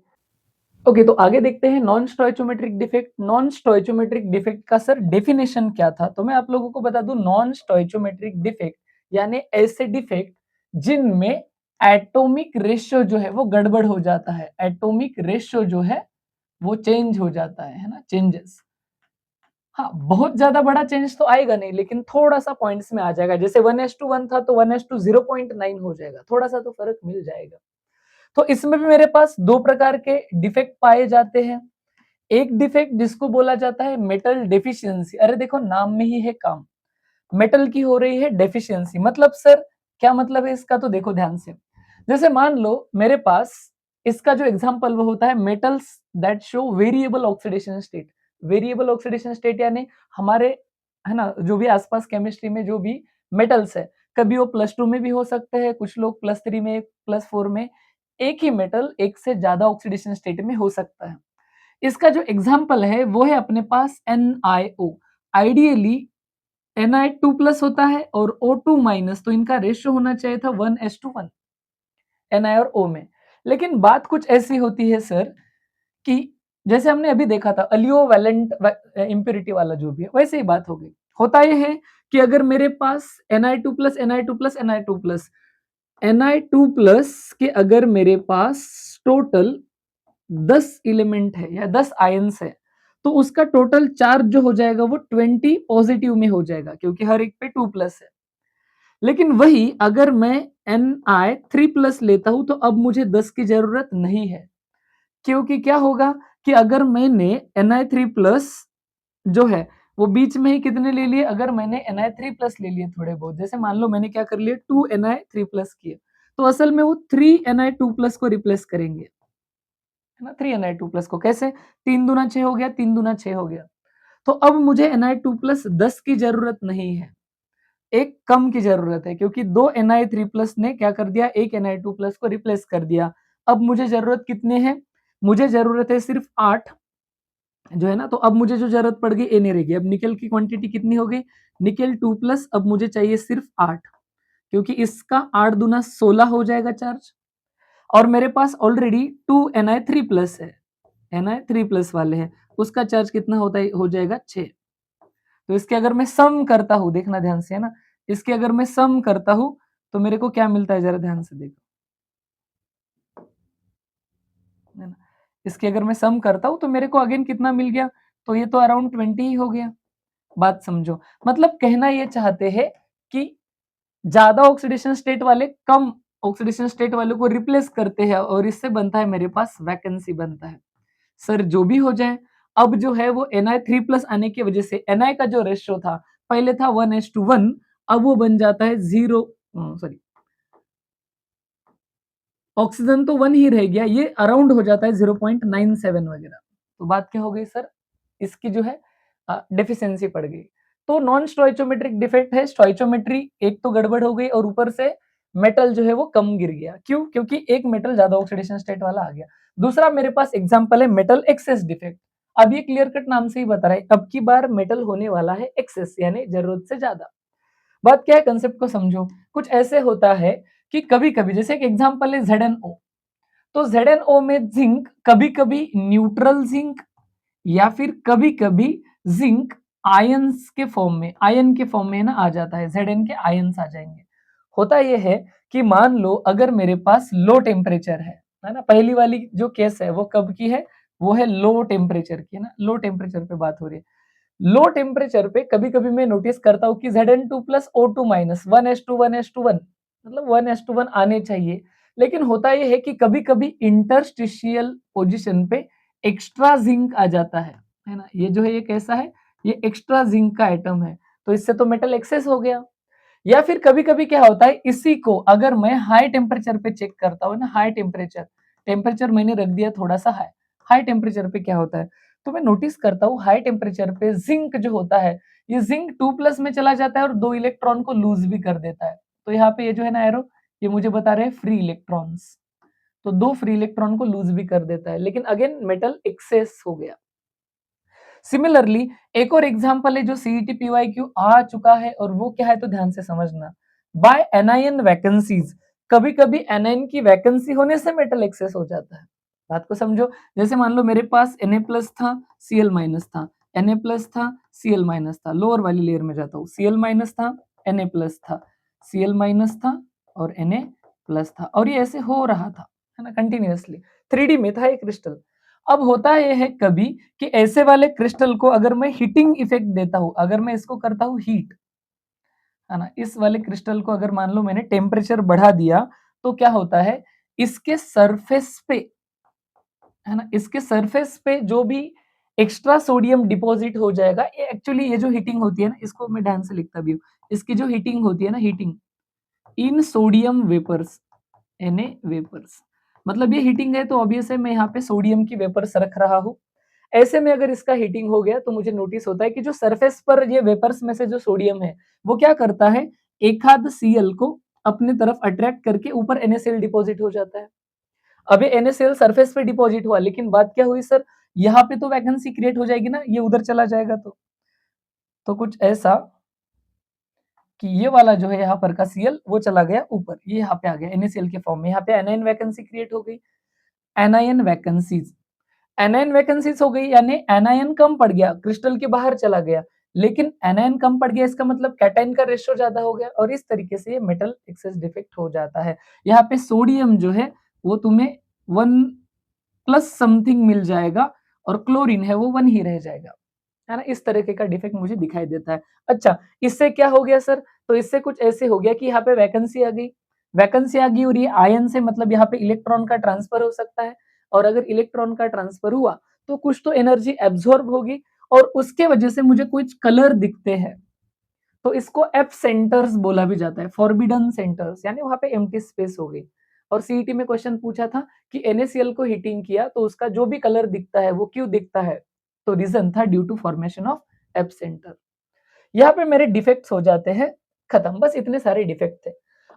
ओके, तो आगे देखते हैं नॉन स्टोइचोमेट्रिक डिफेक्ट। नॉन स्टोइचोमेट्रिक डिफेक्ट का सर डेफिनेशन क्या था? तो मैं आप लोगों को बता दूं, नॉन स्टोइचोमेट्रिक डिफेक्ट यानी ऐसे डिफेक्ट जिनमें एटॉमिक रेशियो जो है वो गड़बड़ हो जाता है, एटॉमिक रेशियो जो है वो चेंज हो जाता है ना, चेंजेस। हाँ, बहुत ज्यादा बड़ा चेंज तो आएगा नहीं, लेकिन थोड़ा सा पॉइंट्स में आ जाएगा। जैसे 1:1 था तो 1:0.9 हो जाएगा, थोड़ा सा तो फर्क मिल जाएगा। तो इसमें भी मेरे पास दो प्रकार के डिफेक्ट पाए जाते हैं। एक डिफेक्ट जिसको बोला जाता है मेटल डेफिशिएंसी। अरे देखो नाम में ही है काम, मेटल की हो रही है डेफिशिएंसी। मतलब सर क्या मतलब है इसका? तो देखो ध्यान से, जैसे मान लो मेरे पास इसका जो एग्जांपल वो होता है metals that show variable oxidation state. Variable oxidation state यानी हमारे, है ना, जो भी आसपास केमिस्ट्री में जो भी मेटल्स है, कभी वो +2 में भी हो सकते हैं, कुछ लोग +3 में, +4 में। एक ही मेटल एक से ज्यादा ऑक्सीडेशन स्टेट में हो सकता है। इसका जो एग्जाम्पल है वो है अपने पास NiO। आइडियली Ni2+ होता है और O2-, तो इनका रेशियो होना चाहिए था 1:1 Ni और O में। लेकिन बात कुछ ऐसी होती है सर कि जैसे हमने अभी देखा था अलियोवैलेंट इम्प्योरिटी वाला जो भी है, वैसे ही बात हो गई। होता यह है कि अगर मेरे पास Ni2+, Ni2+, Ni2+, Ni2+ के अगर मेरे पास टोटल 10 एलिमेंट है या 10 आयंस है, तो उसका टोटल चार्ज जो हो जाएगा वो 20 पॉजिटिव में हो जाएगा, क्योंकि हर एक पे 2+ है। लेकिन वही अगर मैं Ni3+ लेता हूं तो अब मुझे 10 की जरूरत नहीं है, क्योंकि क्या होगा कि अगर मैंने Ni3+ जो है वो बीच में ही कितने ले लिए, अगर मैंने Ni3+ ले लिए थोड़े बहुत, जैसे मान लो मैंने क्या कर लिया 2 Ni3+ किए, तो असल में वो 3 Ni2+ को रिप्लेस करेंगे, है ना। 3 Ni2+ को कैसे? 3 दूना 6 हो गया, 3 दूना 6 हो गया। तो अब मुझे Ni2+ 10 की जरूरत नहीं है, एक कम की जरूरत है, क्योंकि 2 Ni3+ ने क्या कर दिया, एक Ni2+ को रिप्लेस कर दिया। अब मुझे जरूरत कितने हैं? मुझे जरूरत है सिर्फ 8 जो है ना। तो अब मुझे जो जरूरत पड़ गई ए नहीं रहेगी। अब निकल की क्वांटिटी कितनी हो गई? निकल 2+, अब मुझे चाहिए सिर्फ 8, क्योंकि इसका 8 दूना 16 हो जाएगा चार्ज, और मेरे पास ऑलरेडी 2 Ni3+ है, Ni3+ वाले हैं, उसका चार्ज कितना होता है, हो जाएगा 6। तो इसके अगर मैं सम करता हूं, देखना ध्यान से, है ना, इसके अगर मैं सम करता हूं तो मेरे को क्या मिलता है, जरा ध्यान से देखो, है ना। इसके अगर मैं सम करता हूं तो मेरे को अगेन कितना मिल गया, तो ये तो अराउंड 20 ही हो गया। बात समझो, मतलब कहना ये चाहते हैं कि ज्यादा ऑक्सीडेशन स्टेट वाले कम ऑक्सीडेशन स्टेट वाले को रिप्लेस करते हैं, और इससे बनता है मेरे पास वैकेंसी बनता है। सर जो भी हो जाए, अब जो है वो Ni3+ आने की वजह से Ni का जो रेशियो था पहले था 1:1, अब वो बन जाता है 0, सॉरी, ऑक्सीजन तो 1 ही रह गया, ये अराउंड हो जाता है 0.97 वगैरह। तो बात क्या हो गई सर, इसकी जो है डेफिशिएंसी पड़ गई। तो नॉन स्टोइचोमेट्रिक डिफेक्ट है, स्टोइचोमेट्री एक तो गड़बड़ हो गई और ऊपर से मेटल जो है वो कम गिर गया। क्यों? क्योंकि एक मेटल ज्यादा ऑक्सीडेशन स्टेट वाला आ गया। दूसरा मेरे पास एग्जांपल है मेटल एक्सेस डिफेक्ट। अब ये क्लियर कट नाम से ही बता रहा है, अब की बार मेटल होने वाला है एक्सेस, यानी जरूरत से ज्यादा। बात क्या है, कंसेप्ट को समझो। कुछ ऐसे होता है कि कभी-कभी, जैसे एक एग्जांपल है ZnO, तो ZnO में जिंक कभी-कभी न्यूट्रल जिंक या फिर कभी-कभी जिंक आयंस के फॉर्म में, आयन के फॉर्म में ना आ जाता है, Zn के आयंस आ जाएंगे। होता यह है कि मान लो अगर मेरे पास लो टेम्परेचर है ना, पहली वाली जो केस है वो कब की है, वो है लो टेम्परेचर की, है ना, लो टेम्परेचर पे बात हो रही है। लो टेम्परेचर पे कभी-कभी मैं नोटिस करता हूँ कि Zn2 plus O2 minus 1s2 मतलब 1s1 आने चाहिए, लेकिन होता यह है कि कभी-कभी इंटरस्टिशियल पोजीशन पे एक्स्ट्रा जिंक आ जाता है ना, ये जो है ये कैसा है, ये एक्स्ट्रा जिंक का एटम है, तो इससे तो मेटल एक्सेस हो गया। या फिर कभी-कभी क्या होता है, इसी को अगर मैं हाई टेम्परेचर पे चेक करता हूँ ना, हाई टेम्परेचर, टेम्परेचर मैंने रख दिया थोड़ा सा हाई, हाई टेम्परेचर पे क्या होता है, तो मैं नोटिस करता हूँ हाई टेम्परेचर पे जिंक जो होता है, ये जिंक 2 प्लस में चला जाता है और 2 इलेक्ट्रॉन को लूज भी कर देता है। तो यहाँ पे ये जो है ना एरो, ये मुझे बता रहे हैं फ्री इलेक्ट्रॉन्स, तो 2 फ्री इलेक्ट्रॉन को लूज भी कर देता है, लेकिन अगेन मेटल एक्सेस हो गया। सिमिलरली एक और एग्जांपल है जो सीईटी पीवाईक्यू आ चुका है, और वो क्या है तो ध्यान से समझना। बाय एनायन वैकेंसीज, कभी कभी एनायन की वैकेंसी होने से मेटल एक्सेस हो जाता है। बात को समझो, जैसे मान लो मेरे पास Na प्लस था, Cl माइनस था, Na प्लस था, Cl माइनस था, लोअर वाली लेयर में जाता हूँ, Cl माइनस था, Na प्लस था, Cl माइनस था और Na प्लस था, और ये ऐसे हो रहा था, है ना, कंटिन्यूअसली 3D में था ये क्रिस्टल। अब होता यह है कभी कि ऐसे वाले क्रिस्टल को अगर मैं हीटिंग इफेक्ट देता हूं, अगर मैं इसको करता हूं हीट, है ना, इस वाले क्रिस्टल को अगर मान लो मैंने टेम्परेचर बढ़ा दिया, तो क्या होता है, इसके सरफेस पे, है ना, इसके सरफेस पे जो भी एक्स्ट्रा सोडियम डिपॉजिट हो जाएगा, ये एक्चुअली ये जो हीटिंग होती है ना, इसको मैं ध्यान से लिखता भी हूँ, इसकी जो हीटिंग होती है ना, heating in sodium vapours, Na vapours, मतलब ये हीटिंग है तो ऑब्वियस है मैं यहाँ पे सोडियम की वेपर्स रख रहा हूँ। ऐसे में अगर इसका हीटिंग हो गया तो मुझे नोटिस होता है कि जो सरफेस पर ये वेपर्स में से जो सोडियम है वो क्या करता है, एक आध Cl को अपने तरफ अट्रैक्ट करके ऊपर NaCl डिपॉजिट हो जाता है। अब ये NaCl सरफेस पे डिपॉजिट हुआ, लेकिन बात क्या हुई सर, यहाँ पे तो वैकेंसी क्रिएट हो जाएगी ना, ये उधर चला जाएगा, तो कुछ ऐसा कि ये वाला जो है यहाँ पर का Cl वो चला गया ऊपर, ये यहाँ पे आ गया NaCl के फॉर्म में, यहाँ पे एनायन वैकेंसी क्रिएट हो गई। एनायन वैकेंसीज, एनायन वैकेंसीज हो गई, यानी एनायन कम पड़ गया, क्रिस्टल के बाहर चला गया, लेकिन एनायन कम पड़ गया इसका मतलब कैटायन का रेशियो ज्यादा हो गया, और इस तरीके से ये मेटल एक्सेस डिफेक्ट हो जाता है। यहाँ पे सोडियम जो है वो तुम्हें 1+ समथिंग मिल जाएगा, और क्लोरीन है वो 1 ही रह जाएगा, है ना, इस तरीके का डिफेक्ट मुझे दिखाई देता है। अच्छा, इससे क्या हो गया सर, तो इससे कुछ ऐसे हो गया कि यहाँ पे वैकेंसी आ गई, वैकेंसी आ गई, और ये आयन से मतलब यहाँ पे इलेक्ट्रॉन का ट्रांसफर हो सकता है, और अगर इलेक्ट्रॉन का ट्रांसफर हुआ तो कुछ तो एनर्जी एब्जॉर्ब होगी, और उसके वजह से मुझे कुछ कलर दिखते हैं, तो इसको एफ सेंटर्स बोला भी जाता है, फॉरबिडन सेंटर्स, यानी वहां पे एम्प्टी स्पेस हो गई। और सीईटी में क्वेश्चन पूछा था कि NaCl को हीटिंग किया तो उसका जो भी कलर दिखता है वो क्यों दिखता है, तो रीजन था due to formation of F centre. यहाँ पे मेरे डिफेक्ट्स हो जाते हैं खत्म, बस इतने सारे डिफेक्ट थे।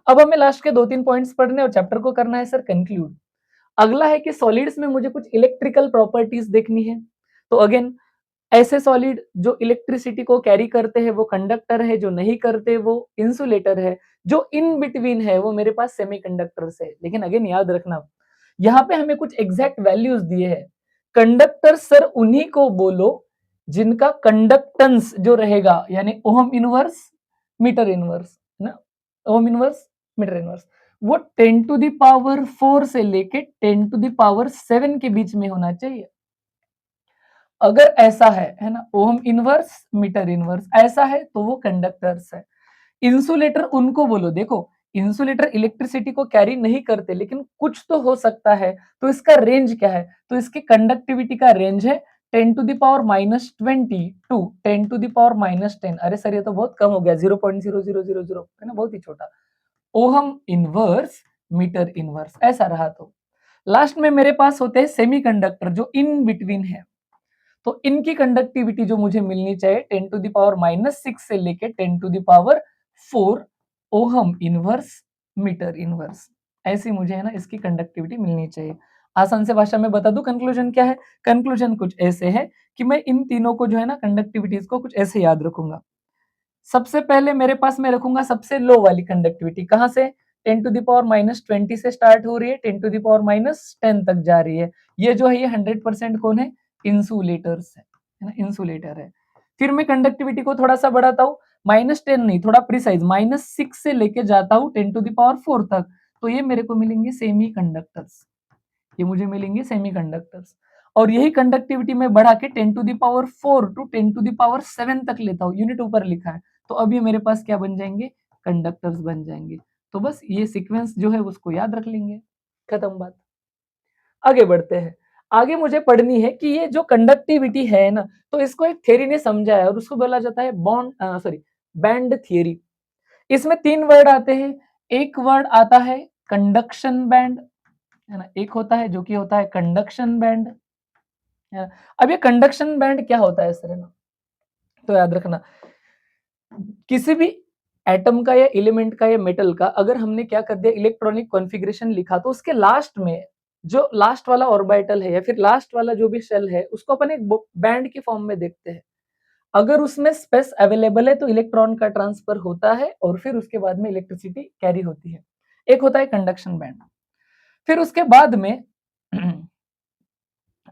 अब हमें लास्ट के 2-3 पॉइंट्स पढ़ने और चैप्टर को करना है सर कंक्लूड। अगला है कि सॉलिड्स में मुझे कुछ इलेक्ट्रिकल प्रॉपर्टीज देखनी है, तो अगेन ऐसे सॉलिड जो इलेक्ट्रिसिटी को कैरी करते हैं वो कंडक्टर है, जो नहीं करते वो इंसुलेटर है, जो इन बिटवीन है वो मेरे पास सेमीकंडक्टर्स है। लेकिन अगेन याद रखना, यहाँ पे हमें कुछ एग्जैक्ट वैल्यूज दिए हैं। कंडक्टर सर उन्हीं को बोलो जिनका कंडक्टेंस जो रहेगा, यानी ओम इनवर्स मीटर इनवर्स, ना, ओम इनवर्स मीटर इनवर्स, वो 10⁴ से लेके 10⁻7 के बीच में होना चाहिए। अगर ऐसा है ना, ओम इनवर्स मीटर इनवर्स ऐसा है तो वो कंडक्टर्स है। इंसुलेटर उनको बोलो, देखो इंसुलेटर इलेक्ट्रिसिटी को कैरी नहीं करते, लेकिन कुछ तो हो सकता है, तो इसका रेंज क्या है, तो इसकी कंडक्टिविटी का रेंज है 10⁻20 टू 10⁻10। अरे सर ये तो बहुत कम हो गया, 0.0000 है ना, बहुत ही छोटा। ओहम इनवर्स मीटर इनवर्स ऐसा रहा, तो लास्ट में मेरे पास होते हैं सेमीकंडक्टर जो इन बिटवीन है, तो इनकी कंडक्टिविटी जो मुझे मिलनी चाहिए 10⁻6 से लेके 10⁴ ओहम इनवर्स मीटर इनवर्स, ऐसी मुझे है ना इसकी कंडक्टिविटी मिलनी चाहिए। आसान से भाषा में बता दूं कंक्लूजन क्या है, कंक्लूजन कुछ ऐसे है कि मैं इन तीनों को जो है ना कंडक्टिविटीज को कुछ ऐसे याद रखूंगा। सबसे पहले मेरे पास मैं रखूंगा सबसे लो वाली कंडक्टिविटी, कहां से, 10⁻⁻20 से स्टार्ट हो रही है, 10⁻10 तक जा रही है। ये जो है ये 100% कौन है, इंसुलेटर्स है ना, इंसुलेटर है। फिर मैं कंडक्टिविटी को थोड़ा सा बढ़ाता हूँ, -10 नहीं, थोड़ा प्रिसाइज, -6 से लेके जाता हूँ 10⁻4 तक, तो ये मेरे को मिलेंगे सेमी कंडक्टर्स, ये मुझे मिलेंगे सेमी कंडक्टर्स। और यही कंडक्टिविटी में बढ़ा के 10⁻4 टू 10⁻7 तक लेता हूँ, यूनिट ऊपर लिखा है, तो अब ये मेरे पास क्या बन जाएंगे, कंडक्टर्स बन जाएंगे। तो बस ये सीक्वेंस जो है उसको याद रख लेंगे, खत्म बात। आगे बढ़ते हैं। आगे मुझे पढ़नी है कि ये जो कंडक्टिविटी है ना, तो इसको एक थ्योरी ने समझा है और उसको बोला जाता है बैंड थियरी। इसमें 3 वर्ड आते हैं। एक वर्ड आता है कंडक्शन बैंड, है ना, एक होता है जो कि होता है कंडक्शन बैंड, है ना। अब ये कंडक्शन बैंड क्या होता है सर, है ना, तो याद रखना, किसी भी एटम का या एलिमेंट का या मेटल का अगर हमने क्या कर दिया, इलेक्ट्रॉनिक कॉन्फ़िगरेशन लिखा, तो उसके लास्ट में जो लास्ट वाला ऑर्बिटल है या फिर लास्ट वाला जो भी शेल है, उसको अपन एक बैंड की फॉर्म में देखते हैं। अगर उसमें स्पेस अवेलेबल है तो इलेक्ट्रॉन का ट्रांसफर होता है और फिर उसके बाद में इलेक्ट्रिसिटी कैरी होती है। एक होता है कंडक्शन बैंड। फिर उसके बाद में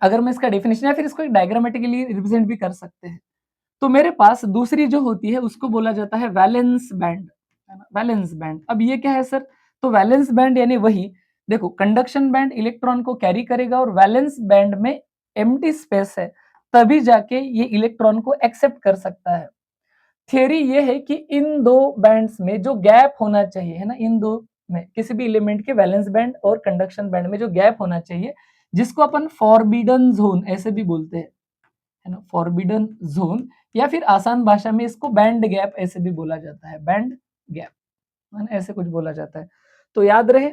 अगर मैं इसका डेफिनेशन या फिर इसको एक डायग्रामेटिकली रिप्रेजेंट भी कर सकते हैं, तो मेरे पास दूसरी जो होती है उसको बोला जाता है वैलेंस बैंड, है ना, वैलेंस बैंड। अब ये क्या है सर, तो वैलेंस बैंड यानी वही, देखो कंडक्शन बैंड इलेक्ट्रॉन को कैरी करेगा और वैलेंस बैंड में एम्प्टी स्पेस है, तभी जाके ये इलेक्ट्रॉन को एक्सेप्ट कर सकता है। थियरी ये है कि इन दो बैंड्स में जो गैप होना चाहिए, है ना, इन दो में किसी भी एलिमेंट के वैलेंस बैंड और कंडक्शन बैंड में जो गैप होना चाहिए, जिसको अपन फॉरबिडन जोन ऐसे भी बोलते हैं, है ना, फॉरबिडन जोन, या फिर आसान भाषा में इसको बैंड गैप ऐसे भी बोला जाता है, बैंड गैप, है ना, ऐसे कुछ बोला जाता है। तो याद रहे,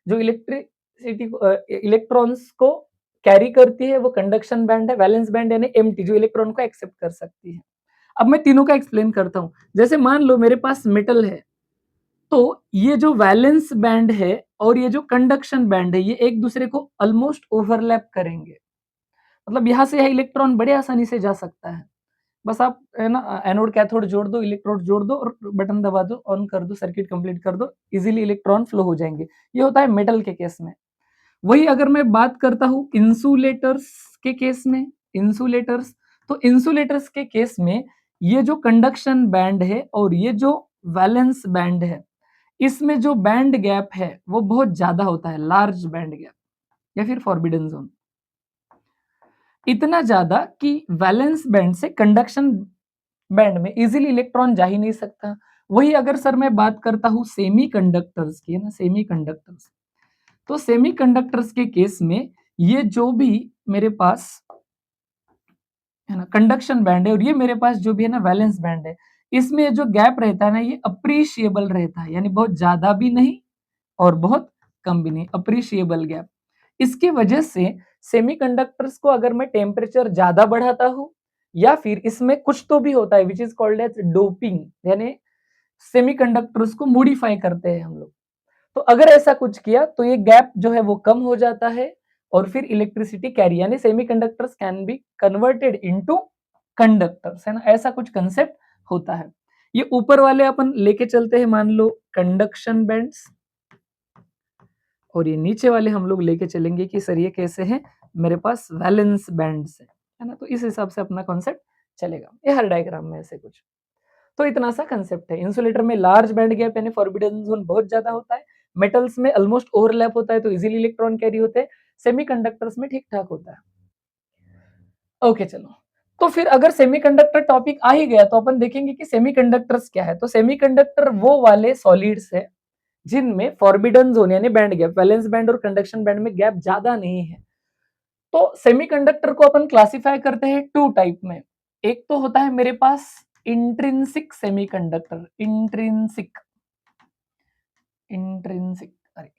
जो इलेक्ट्रिसिटी इलेक्ट्रॉन्स को कैरी करती है वो कंडक्शन बैंड है, वैलेंस बैंड यानी एम्प्टी, जो इलेक्ट्रॉन को एक्सेप्ट कर सकती है। अब मैं तीनों का एक्सप्लेन करता हूं। जैसे मान लो मेरे पास मेटल है, तो ये जो वैलेंस बैंड है और ये जो कंडक्शन बैंड है, ये एक दूसरे को ऑलमोस्ट ओवरलैप करेंगे, मतलब यहां से यह इलेक्ट्रॉन बड़े आसानी से जा सकता है। बस आप, है ना, एनोड कैथोड जोड़ दो, इलेक्ट्रोड जोड़ दो और बटन दबा दो, ऑन कर दो, सर्किट कंप्लीट कर दो, इजीली इलेक्ट्रॉन फ्लो हो जाएंगे। ये होता है मेटल के केस में। वही अगर मैं बात करता हूं इंसुलेटर्स के केस में, इंसुलेटर्स, तो इंसुलेटर्स के केस में ये जो कंडक्शन बैंड है और ये जो वैलेंस बैंड है, इसमें जो बैंड गैप है वो बहुत ज्यादा होता है, लार्ज बैंड गैप या फिर फॉरबिडन जोन, इतना ज्यादा कि वैलेंस बैंड से कंडक्शन बैंड में इजीली इलेक्ट्रॉन जा ही नहीं सकता। वही अगर सर मैं बात करता हूं सेमी कंडक्टर्स की, है ना, सेमी कंडक्टर्स, तो सेमी कंडक्टर्स के केस में ये जो भी मेरे पास, है ना, कंडक्शन बैंड है और ये मेरे पास जो भी है ना वैलेंस बैंड है, इसमें जो गैप रहता है ना ये अप्रिशिएबल रहता है, यानी बहुत ज्यादा भी नहीं और बहुत कम भी नहीं, अप्रिशिएबल गैप। इसकी वजह से सेमीकंडक्टर्स को अगर मैं टेम्परेचर ज्यादा बढ़ाता हूं या फिर इसमें कुछ तो भी होता है which is called as doping, यानी सेमीकंडक्टर्स को मॉडिफाई करते हैं हम लोग, तो अगर ऐसा कुछ किया तो ये गैप जो है वो कम हो जाता है और फिर इलेक्ट्रिसिटी कैरी, यानी semiconductors can be converted into conductors, है ना, ऐसा कुछ कंसेप्ट होता है। ये ऊपर वाले अपन लेके चलते हैं, मान लो कंडक्शन बैंड्स, और ये नीचे वाले हम लोग लेके चलेंगे कि सर ये कैसे हैं, मेरे पास वैलेंस बैंड्स है ना, तो इस हिसाब से अपना कॉन्सेप्ट चलेगा। ये हर डायग्राम में ऐसे कुछ, तो इतना सा कंसेप्ट है। इंसुलेटर में लार्ज बैंड गैप यानी फॉरबिडन जोन बहुत ज्यादा होता है, मेटल्स में ऑलमोस्ट ओवरलैप होता है तो इजीली इलेक्ट्रॉन कैरी होते हैं, सेमीकंडक्टर्स में ठीक ठाक होता है। ओके चलो, तो फिर अगर सेमीकंडक्टर टॉपिक आ ही गया तो अपन देखेंगे कि सेमीकंडक्टर्स क्या है। तो सेमीकंडक्टर वो वाले सॉलिड्स है जिनमें फॉरबिडन जोन यानी बैंड गैप, वैलेंस बैंड और कंडक्शन बैंड में गैप ज्यादा नहीं है। तो सेमीकंडक्टर को अपन क्लासिफाई करते हैं टू टाइप में। एक तो होता है मेरे पास इंट्रिंसिक सेमीकंडक्टर, इंट्रिंसिक, इंट्रिंसिक, अरे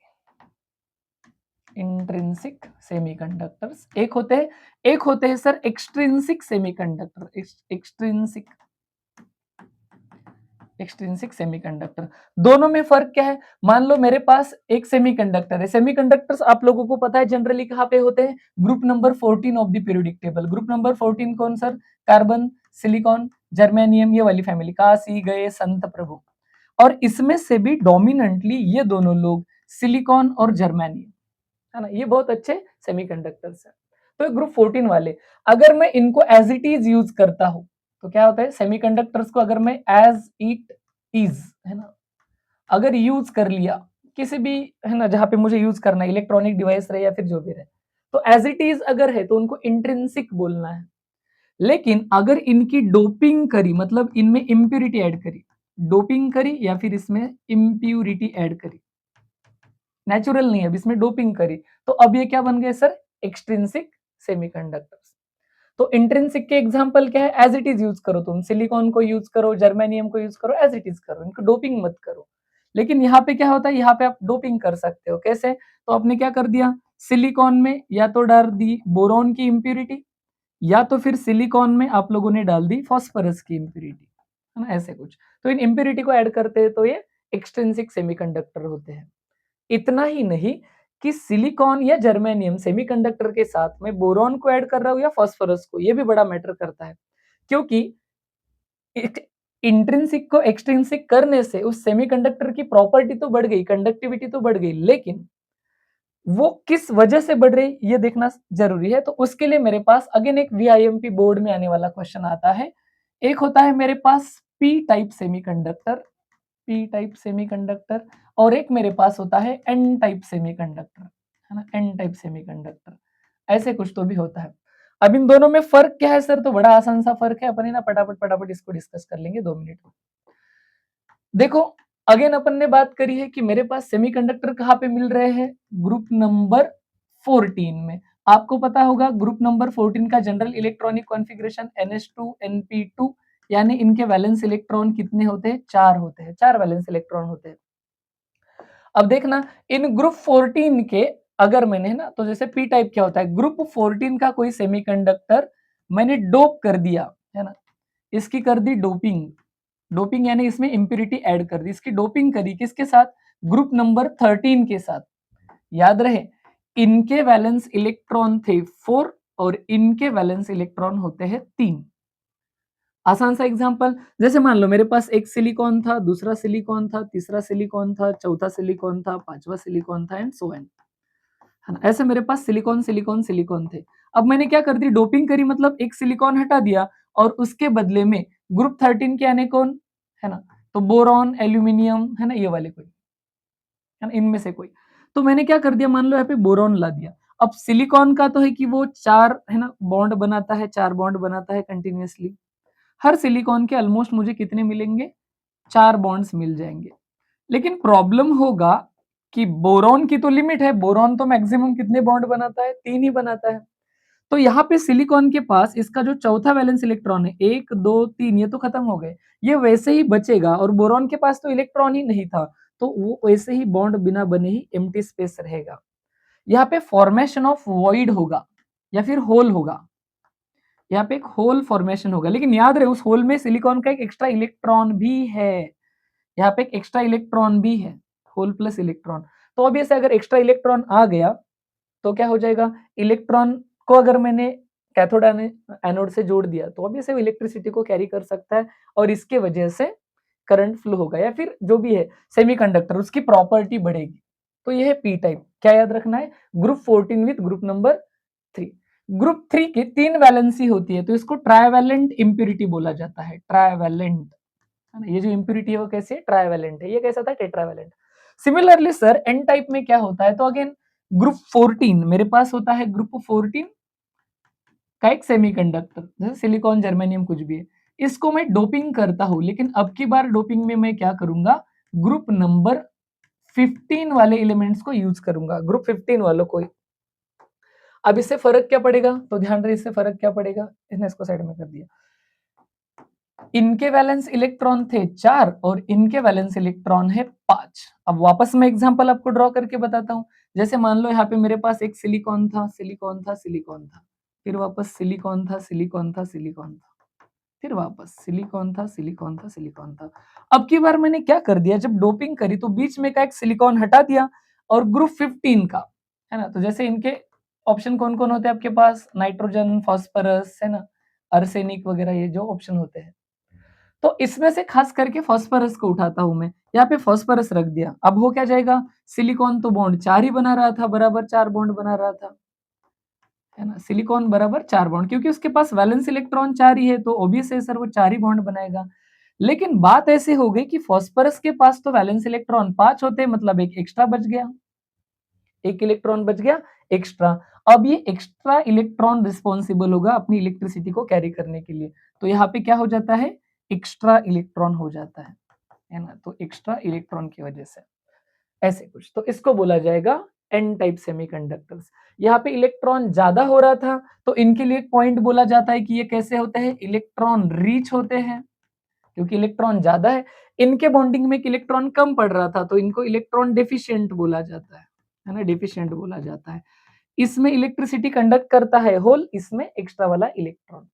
इंट्रिंसिक सेमीकंडक्टर्स एक होते हैं sir extrinsic semiconductor, extrinsic, extrinsic semiconductor. दोनों में फर्क क्या है, मान लो मेरे पास एक सेमीकंडक्टर है, सेमीकंडक्टर्स आप लोगों को पता है जनरली कहाँ पे होते हैं, group number 14 of the periodic table. Group number 14 कौन सर, कार्बन, सिलिकॉन, जर्मेनियम ये वाली फैमिली, काशी गए संत प्रभु, और इसमें से भी डोमिनेंटली ये दोनों लोग सिलिकॉन और जर्मेनियम, है ना, ये बहुत अच्छे सेमीकंडक्टर्स हैं। तो ग्रुप 14 वाले अगर मैं इनको एज इट इज यूज करता हूं तो क्या होता है, सेमीकंडक्टर्स को अगर मैं एज इट इज, है ना, अगर यूज कर लिया किसी भी, है ना, जहां पे मुझे यूज करना है, इलेक्ट्रॉनिक डिवाइस रहे या फिर जो भी रहे, तो एज इट इज अगर है तो उनको इंट्रिंसिक बोलना है। लेकिन अगर इनकी डोपिंग करी, मतलब इनमें इम्प्यूरिटी ऐड करी, डोपिंग करी या फिर इसमें इम्प्यूरिटी ऐड करी, नेचुरल नहीं है, अब इसमें डोपिंग करी, तो अब ये क्या बन गए सर, एक्सट्रिंसिक सेमीकंडक्टर्स। तो इंट्रिंसिक के एग्जांपल क्या है, एज इट इज यूज करो, तुम सिलिकॉन को यूज करो, जर्मेनियम को यूज करो, एज इट इज करो, इनको डोपिंग मत करो। लेकिन यहाँ पे क्या होता है, यहाँ पे आप डोपिंग कर सकते हो, कैसे, तो आपने क्या कर दिया, सिलिकॉन में या तो डाल दी बोरॉन की इम्प्यूरिटी, या तो फिर सिलिकॉन में आप लोगों ने डाल दी फॉस्फोरस की इम्प्यूरिटी, है ना, ऐसे कुछ। तो इन इम्प्यूरिटी को ऐड करते हैं तो ये एक्सट्रिंसिक सेमीकंडक्टर होते हैं। इतना ही नहीं कि सिलिकॉन या जर्मेनियम सेमीकंडक्टर के साथ में बोरॉन को ऐड कर रहा हूं या फास्फोरस को, ये भी बड़ा मैटर करता है, क्योंकि इंट्रिंसिक को एक्सट्रिंसिक करने से उस सेमीकंडक्टर की प्रॉपर्टी तो बढ़ गई, कंडक्टिविटी तो बढ़ गई, लेकिन वो किस वजह से बढ़ रही ये देखना जरूरी है। तो उसके लिए मेरे पास अगेन एक वीआईएमपी बोर्ड में आने वाला क्वेश्चन आता है। एक होता है मेरे पास P type semiconductor, P type semiconductor, और एक मेरे पास होता है एन टाइप सेमीकंडक्टर, है ना, एन टाइप सेमीकंडक्टर, ऐसे कुछ तो भी होता है। अब इन दोनों में फर्क क्या है सर, तो बड़ा आसान सा फर्क है, अपन ना फटाफट फटाफट इसको डिस्कस कर लेंगे 2 मिनट में। देखो अगेन अपन ने बात करी है कि मेरे पास सेमीकंडक्टर कहाँ पे मिल रहे हैं, ग्रुप नंबर 14 में। आपको पता होगा ग्रुप नंबर 14 का general electronic configuration NH2 NP2, यानी इनके वैलेंस इलेक्ट्रॉन कितने होते हैं, 4 होते हैं, 4 वैलेंस इलेक्ट्रॉन होते हैं। अब देखना इन ग्रुप 14 के अगर मैंने, है ना, तो जैसे पी टाइप क्या होता है, ग्रुप 14 का कोई सेमीकंडक्टर मैंने डोप कर दिया, है ना, इसकी कर दी डोपिंग, डोपिंग यानी इसमें इंप्यूरिटी ऐड कर दी, इसकी डोपिंग करी किसके साथ, ग्रुप नंबर 13 के साथ। याद रहे इनके वैलेंस इलेक्ट्रॉन थे 4 और इनके वैलेंस इलेक्ट्रॉन होते हैं 3। आसान सा एग्जांपल, जैसे मान लो मेरे पास एक सिलिकॉन था, दूसरा सिलिकॉन था, तीसरा सिलिकॉन था, चौथा सिलिकॉन था, पांचवा सिलिकॉन था, एंड सो ऑन, है ना, ऐसे मेरे पास सिलिकॉन सिलिकॉन सिलिकॉन थे। अब मैंने क्या कर दी, डोपिंग करी, मतलब एक सिलिकॉन हटा दिया और उसके बदले में ग्रुप 13 के आने कौन, है ना, तो बोरॉन, एल्यूमिनियम, है ना, ये वाले कोई, है ना, इनमें से कोई। तो मैंने क्या कर दिया, मान लो यहाँ पे बोरॉन ला दिया। अब सिलिकॉन का तो है कि वो 4, है ना, बॉन्ड बनाता है, 4 बॉन्ड बनाता है कंटिन्यूअसली। हर सिलिकॉन के ऑलमोस्ट मुझे कितने मिलेंगे, 4 बॉन्ड्स मिल जाएंगे। लेकिन प्रॉब्लम होगा कि बोरॉन की तो लिमिट है, बोरॉन तो मैक्सिमम कितने बॉन्ड बनाता है, 3 ही बनाता है। तो यहाँ पे सिलिकॉन के पास इसका जो चौथा वैलेंस इलेक्ट्रॉन है, 1 2 3, ये तो खत्म हो गए, ये वैसे ही बचेगा, और बोरॉन के पास तो इलेक्ट्रॉन ही नहीं था, तो वो वैसे ही बॉन्ड बिना बने ही एम्प्टी स्पेस रहेगा। यहाँ पे फॉर्मेशन ऑफ वॉइड होगा या फिर होल होगा, यहाँ पे एक होल फॉर्मेशन होगा, लेकिन याद रहे उस होल में सिलिकॉन का एक एक्स्ट्रा इलेक्ट्रॉन भी है, यहाँ पे एक एक्स्ट्रा इलेक्ट्रॉन भी है, होल प्लस इलेक्ट्रॉन। तो अब से अगर एक्स्ट्रा इलेक्ट्रॉन आ गया तो क्या हो जाएगा, इलेक्ट्रॉन को अगर मैंने कैथोड एनोड से जोड़ दिया तो अब से इलेक्ट्रिसिटी को कैरी कर सकता है, और इसके वजह से करंट फ्लो होगा, या फिर जो भी है सेमीकंडक्टर उसकी प्रॉपर्टी बढ़ेगी। तो ये है पी टाइप। क्या याद रखना है, group 14 with group number 3। Group 3 की 3 वैलेंसी होती है, तो इसको ट्राइवैलेंट इंप्यूरिटी बोला जाता है, ट्राइवैलेंट, है ना, ये जो इंप्यूरिटी है वो कैसी है, ट्राइवैलेंट है, ये कैसा था, tetravalent. Similarly sir N type में क्या होता है, तो अगेन ग्रुप 14 मेरे पास होता है, ग्रुप 14 का एक सेमीकंडक्टर, जैसे सिलिकॉन जर्मेनियम कुछ भी है, इसको मैं डोपिंग करता हूं, लेकिन अब की बार डोपिंग में मैं क्या करूंगा, ग्रुप नंबर 15 वाले एलिमेंट्स को यूज करूंगा, ग्रुप 15 वालों को। अब इससे फर्क क्या पड़ेगा, तो ध्यान रहे इससे फर्क क्या पड़ेगा, इसने इसको साइड में कर दिया, इनके वैलेंस इलेक्ट्रॉन थे 4 और इनके वैलेंस इलेक्ट्रॉन है 5। अब वापस मैं एग्जांपल आपको ड्रॉ करके बताता हूं, जैसे मान लो यहाँ पे मेरे पास एक सिलिकॉन था, सिलिकॉन था, सिलिकॉन था, फिर वापस सिलिकॉन था, सिलिकॉन था, सिलिकॉन था, फिर वापस सिलिकॉन था, सिलिकॉन था, सिलिकॉन था। अब की बार मैंने क्या कर दिया, जब डोपिंग करी तो बीच में का एक सिलिकॉन हटा दिया और ग्रुप 15 का, है ना, तो जैसे इनके ऑप्शन कौन कौन होते हैं आपके पास, नाइट्रोजन, फास्फोरस, है ना, आर्सेनिक वगैरह, ये जो ऑप्शन होते हैं। तो इसमें से खास करके फास्फोरस को उठाता हूं मैं, यहाँ पे फास्फोरस रख दिया, अब हो क्या जाएगा, सिलिकॉन तो बॉन्ड 4 ही बना रहा था, बराबर 4 बॉन्ड बना रहा था, है ना, सिलिकॉन बराबर 4 बॉन्ड, क्योंकि उसके पास वैलेंस इलेक्ट्रॉन 4 ही है, तो ऑब्वियस है सर वो 4 ही बॉन्ड बनाएगा। लेकिन बात ऐसे हो गई कि फास्फोरस के पास तो वैलेंस इलेक्ट्रॉन 5 होते, मतलब एक एक्स्ट्रा बच गया, एक इलेक्ट्रॉन बच गया एक्स्ट्रा। अब ये एक्स्ट्रा इलेक्ट्रॉन रिस्पॉन्सिबल होगा अपनी इलेक्ट्रिसिटी को कैरी करने के लिए, तो यहाँ पे क्या हो जाता है, एक्स्ट्रा इलेक्ट्रॉन हो जाता है ना, तो एक्स्ट्रा इलेक्ट्रॉन की वजह से ऐसे कुछ, तो इसको बोला जाएगा एन टाइप सेमीकंडक्टर्स। यहाँ पे इलेक्ट्रॉन ज्यादा हो रहा था, तो इनके लिए एक पॉइंट बोला जाता है कि ये कैसे होते हैं, इलेक्ट्रॉन रिच होते हैं, क्योंकि इलेक्ट्रॉन ज्यादा है। इनके बॉन्डिंग में एक इलेक्ट्रॉन कम पड़ रहा था, तो इनको इलेक्ट्रॉन डेफिशिएंट बोला जाता है ना, डेफिशिएंट बोला जाता है। इसमें इलेक्ट्रिसिटी कंडक्ट करता है होल, इसमें एक्स्ट्रा वाला इलेक्ट्रॉन।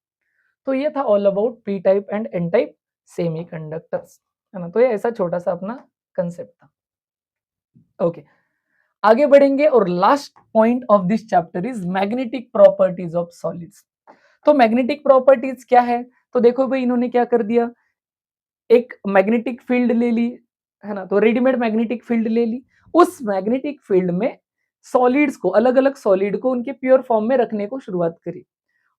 तो ये था all about P type and N type semiconductors, है ना, तो ये ऐसा छोटा सा अपना कंसेप्ट था। ओके, आगे बढ़ेंगे और last point of this chapter is magnetic properties of solids. तो मैग्नेटिक प्रॉपर्टीज क्या है, तो देखो भाई इन्होंने क्या कर दिया, एक मैग्नेटिक फील्ड ले ली, है ना, तो रेडीमेड मैग्नेटिक फील्ड ले ली, उस मैग्नेटिक फील्ड में सॉलिड्स को, अलग अलग सॉलिड को उनके प्योर फॉर्म में रखने को शुरुआत करी।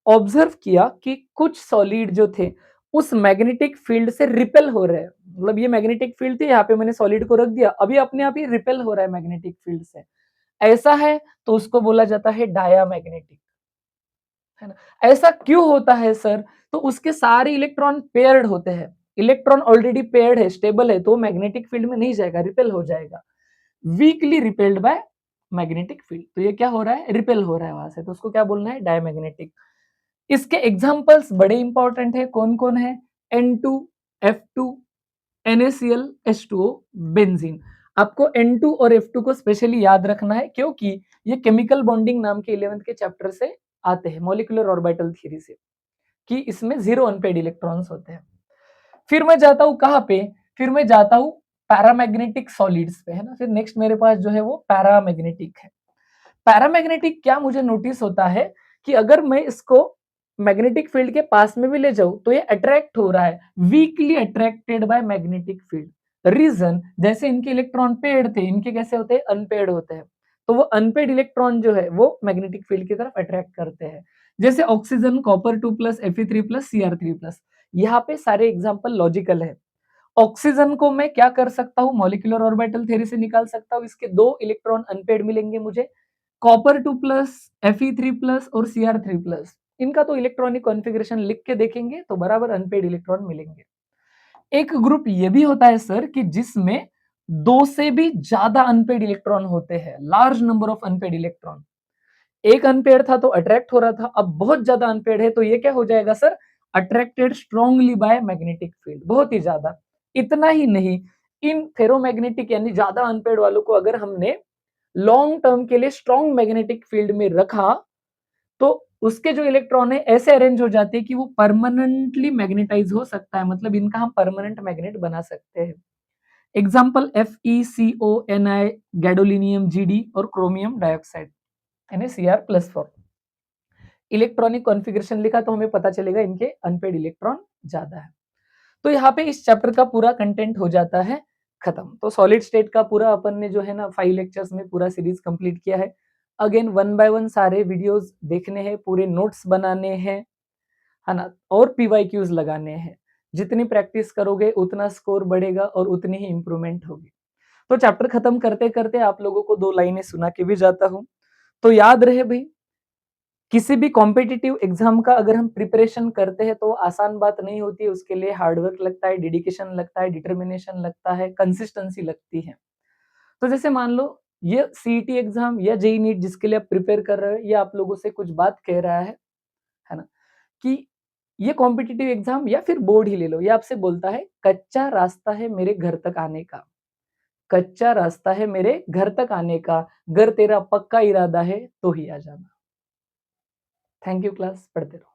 ऑब्जर्व किया कि कुछ सॉलिड जो थे उस मैग्नेटिक फील्ड से रिपेल हो रहे हैं, मतलब ये मैग्नेटिक फील्ड थी, यहाँ पे मैंने सॉलिड को रख दिया, अभी अपने आप ही रिपेल हो रहा है मैग्नेटिक फील्ड से, ऐसा है तो उसको बोला जाता है डायामैग्नेटिक, है ना। ऐसा क्यों होता है सर, तो उसके सारे इलेक्ट्रॉन पेयर्ड होते हैं, इलेक्ट्रॉन ऑलरेडी पेयर्ड है, स्टेबल है, तो मैग्नेटिक फील्ड में नहीं जाएगा, रिपेल हो जाएगा, weekly repelled by magnetic field, तो ये क्या हो रहा है, रिपेल हो रहा है वहां से, तो उसको क्या बोलना है, डायमैग्नेटिक। इसके एग्जांपल्स बड़े इंपॉर्टेंट है, कौन कौन है, N2, F2, NaCl, H2O, benzene. आपको N2 और F2 को स्पेशली याद रखना है, क्योंकि ये केमिकल बॉन्डिंग नाम के 11th के चैप्टर से आते हैं, मॉलिक्यूलर ऑर्बिटल थ्योरी से, कि इसमें 0 अनपेड इलेक्ट्रॉन्स होते हैं। फिर मैं जाता हूं कहां पे, फिर मैं जाता हूं पैरामैग्नेटिक सॉलिड्स पे, है ना, फिर नेक्स्ट मेरे पास जो है वो पैरामैग्नेटिक है। पैरामैग्नेटिक क्या मुझे नोटिस होता है कि अगर मैं इसको मैग्नेटिक फील्ड के पास में भी ले जाऊं तो ये अट्रैक्ट हो रहा है, weakly attracted by magnetic field. Reason, जैसे इनके इलेक्ट्रॉन पेड थे, इनके कैसे होते हैं, अनपेड होते हैं, तो वो अनपेड इलेक्ट्रॉन जो है वो मैग्नेटिक फील्ड की तरफ अट्रैक्ट करते हैं, जैसे ऑक्सीजन कॉपर 2+, Fe3+, Cr3+। यहाँ पे सारे एग्जाम्पल लॉजिकल है। ऑक्सीजन को मैं क्या कर सकता हूँ, मॉलिक्यूलर ऑर्बिटल थ्योरी से निकाल सकता हूँ, इसके 2 इलेक्ट्रॉन अनपेड मिलेंगे मुझे, कॉपर 2+, Fe3+ और Cr3+। इनका तो इलेक्ट्रॉनिक कॉन्फ़िगरेशन लिख के देखेंगे तो बराबर अनपेड इलेक्ट्रॉन मिलेंगे। एक ग्रुप ये भी होता है सर कि जिसमें 2 से भी ज्यादा अनपेड इलेक्ट्रॉन होते हैं, large number of unpaired electron. एक अनपेड था तो अट्रैक्ट हो रहा था, अब बहुत ज्यादा अनपेड है तो ये क्या हो जाएगा sir, attracted strongly bye magnetic field, बहुत ही ज्यादा। इतना ही नहीं, इन फेरोमैग्नेटिक यानी ज्यादा अनपेड वालों को अगर हमने लॉन्ग टर्म के लिए स्ट्रॉन्ग मैग्नेटिक फील्ड में रखा, तो उसके जो इलेक्ट्रॉन है ऐसे अरेंज हो जाते हैं कि वो परमानेंटली मैग्नेटाइज हो सकता है, मतलब इनका हम परमानेंट मैग्नेट बना सकते हैं। Example FeCO, Ni, gadolinium Gd और chromium dioxide NaCr+4। Electronic configuration लिखा तो हमें पता चलेगा इनके अनपेड इलेक्ट्रॉन ज्यादा है। तो यहाँ पे इस चैप्टर का पूरा कंटेंट हो जाता है खत्म। तो सॉलिड स्टेट का पूरा अपन ने जो है ना 5 लेक्चर्स में पूरा सीरीज कंप्लीट किया है। अगेन 1 बाय 1 सारे वीडियोस देखने हैं, पूरे नोट्स बनाने हैं, है ना, और PYQs लगाने हैं। जितनी प्रैक्टिस करोगे उतना स्कोर बढ़ेगा और उतनी ही इंप्रूवमेंट होगी। तो चैप्टर खत्म करते करते आप लोगों को 2 लाइनें सुना के भी जाता हूँ। तो याद रहे भाई, किसी भी कॉम्पिटिटिव एग्जाम का अगर हम प्रिपरेशन करते हैं तो आसान बात नहीं होती है, उसके लिए हार्डवर्क लगता है, डेडिकेशन लगता है, डिटर्मिनेशन लगता है, कंसिस्टेंसी लगती है। तो जैसे मान लो ये CET एग्जाम या JEE नीट जिसके लिए आप प्रिपेयर कर रहे हो, ये आप लोगों से कुछ बात कह रहा है ना, कि ये कॉम्पिटिटिव एग्जाम या फिर बोर्ड ही ले लो, ये आपसे बोलता है कच्चा रास्ता है मेरे घर तक आने का, कच्चा रास्ता है मेरे घर तक आने का, अगर तेरा पक्का इरादा है तो ही आ जाना। थैंक यू क्लास, पढ़ते रहो।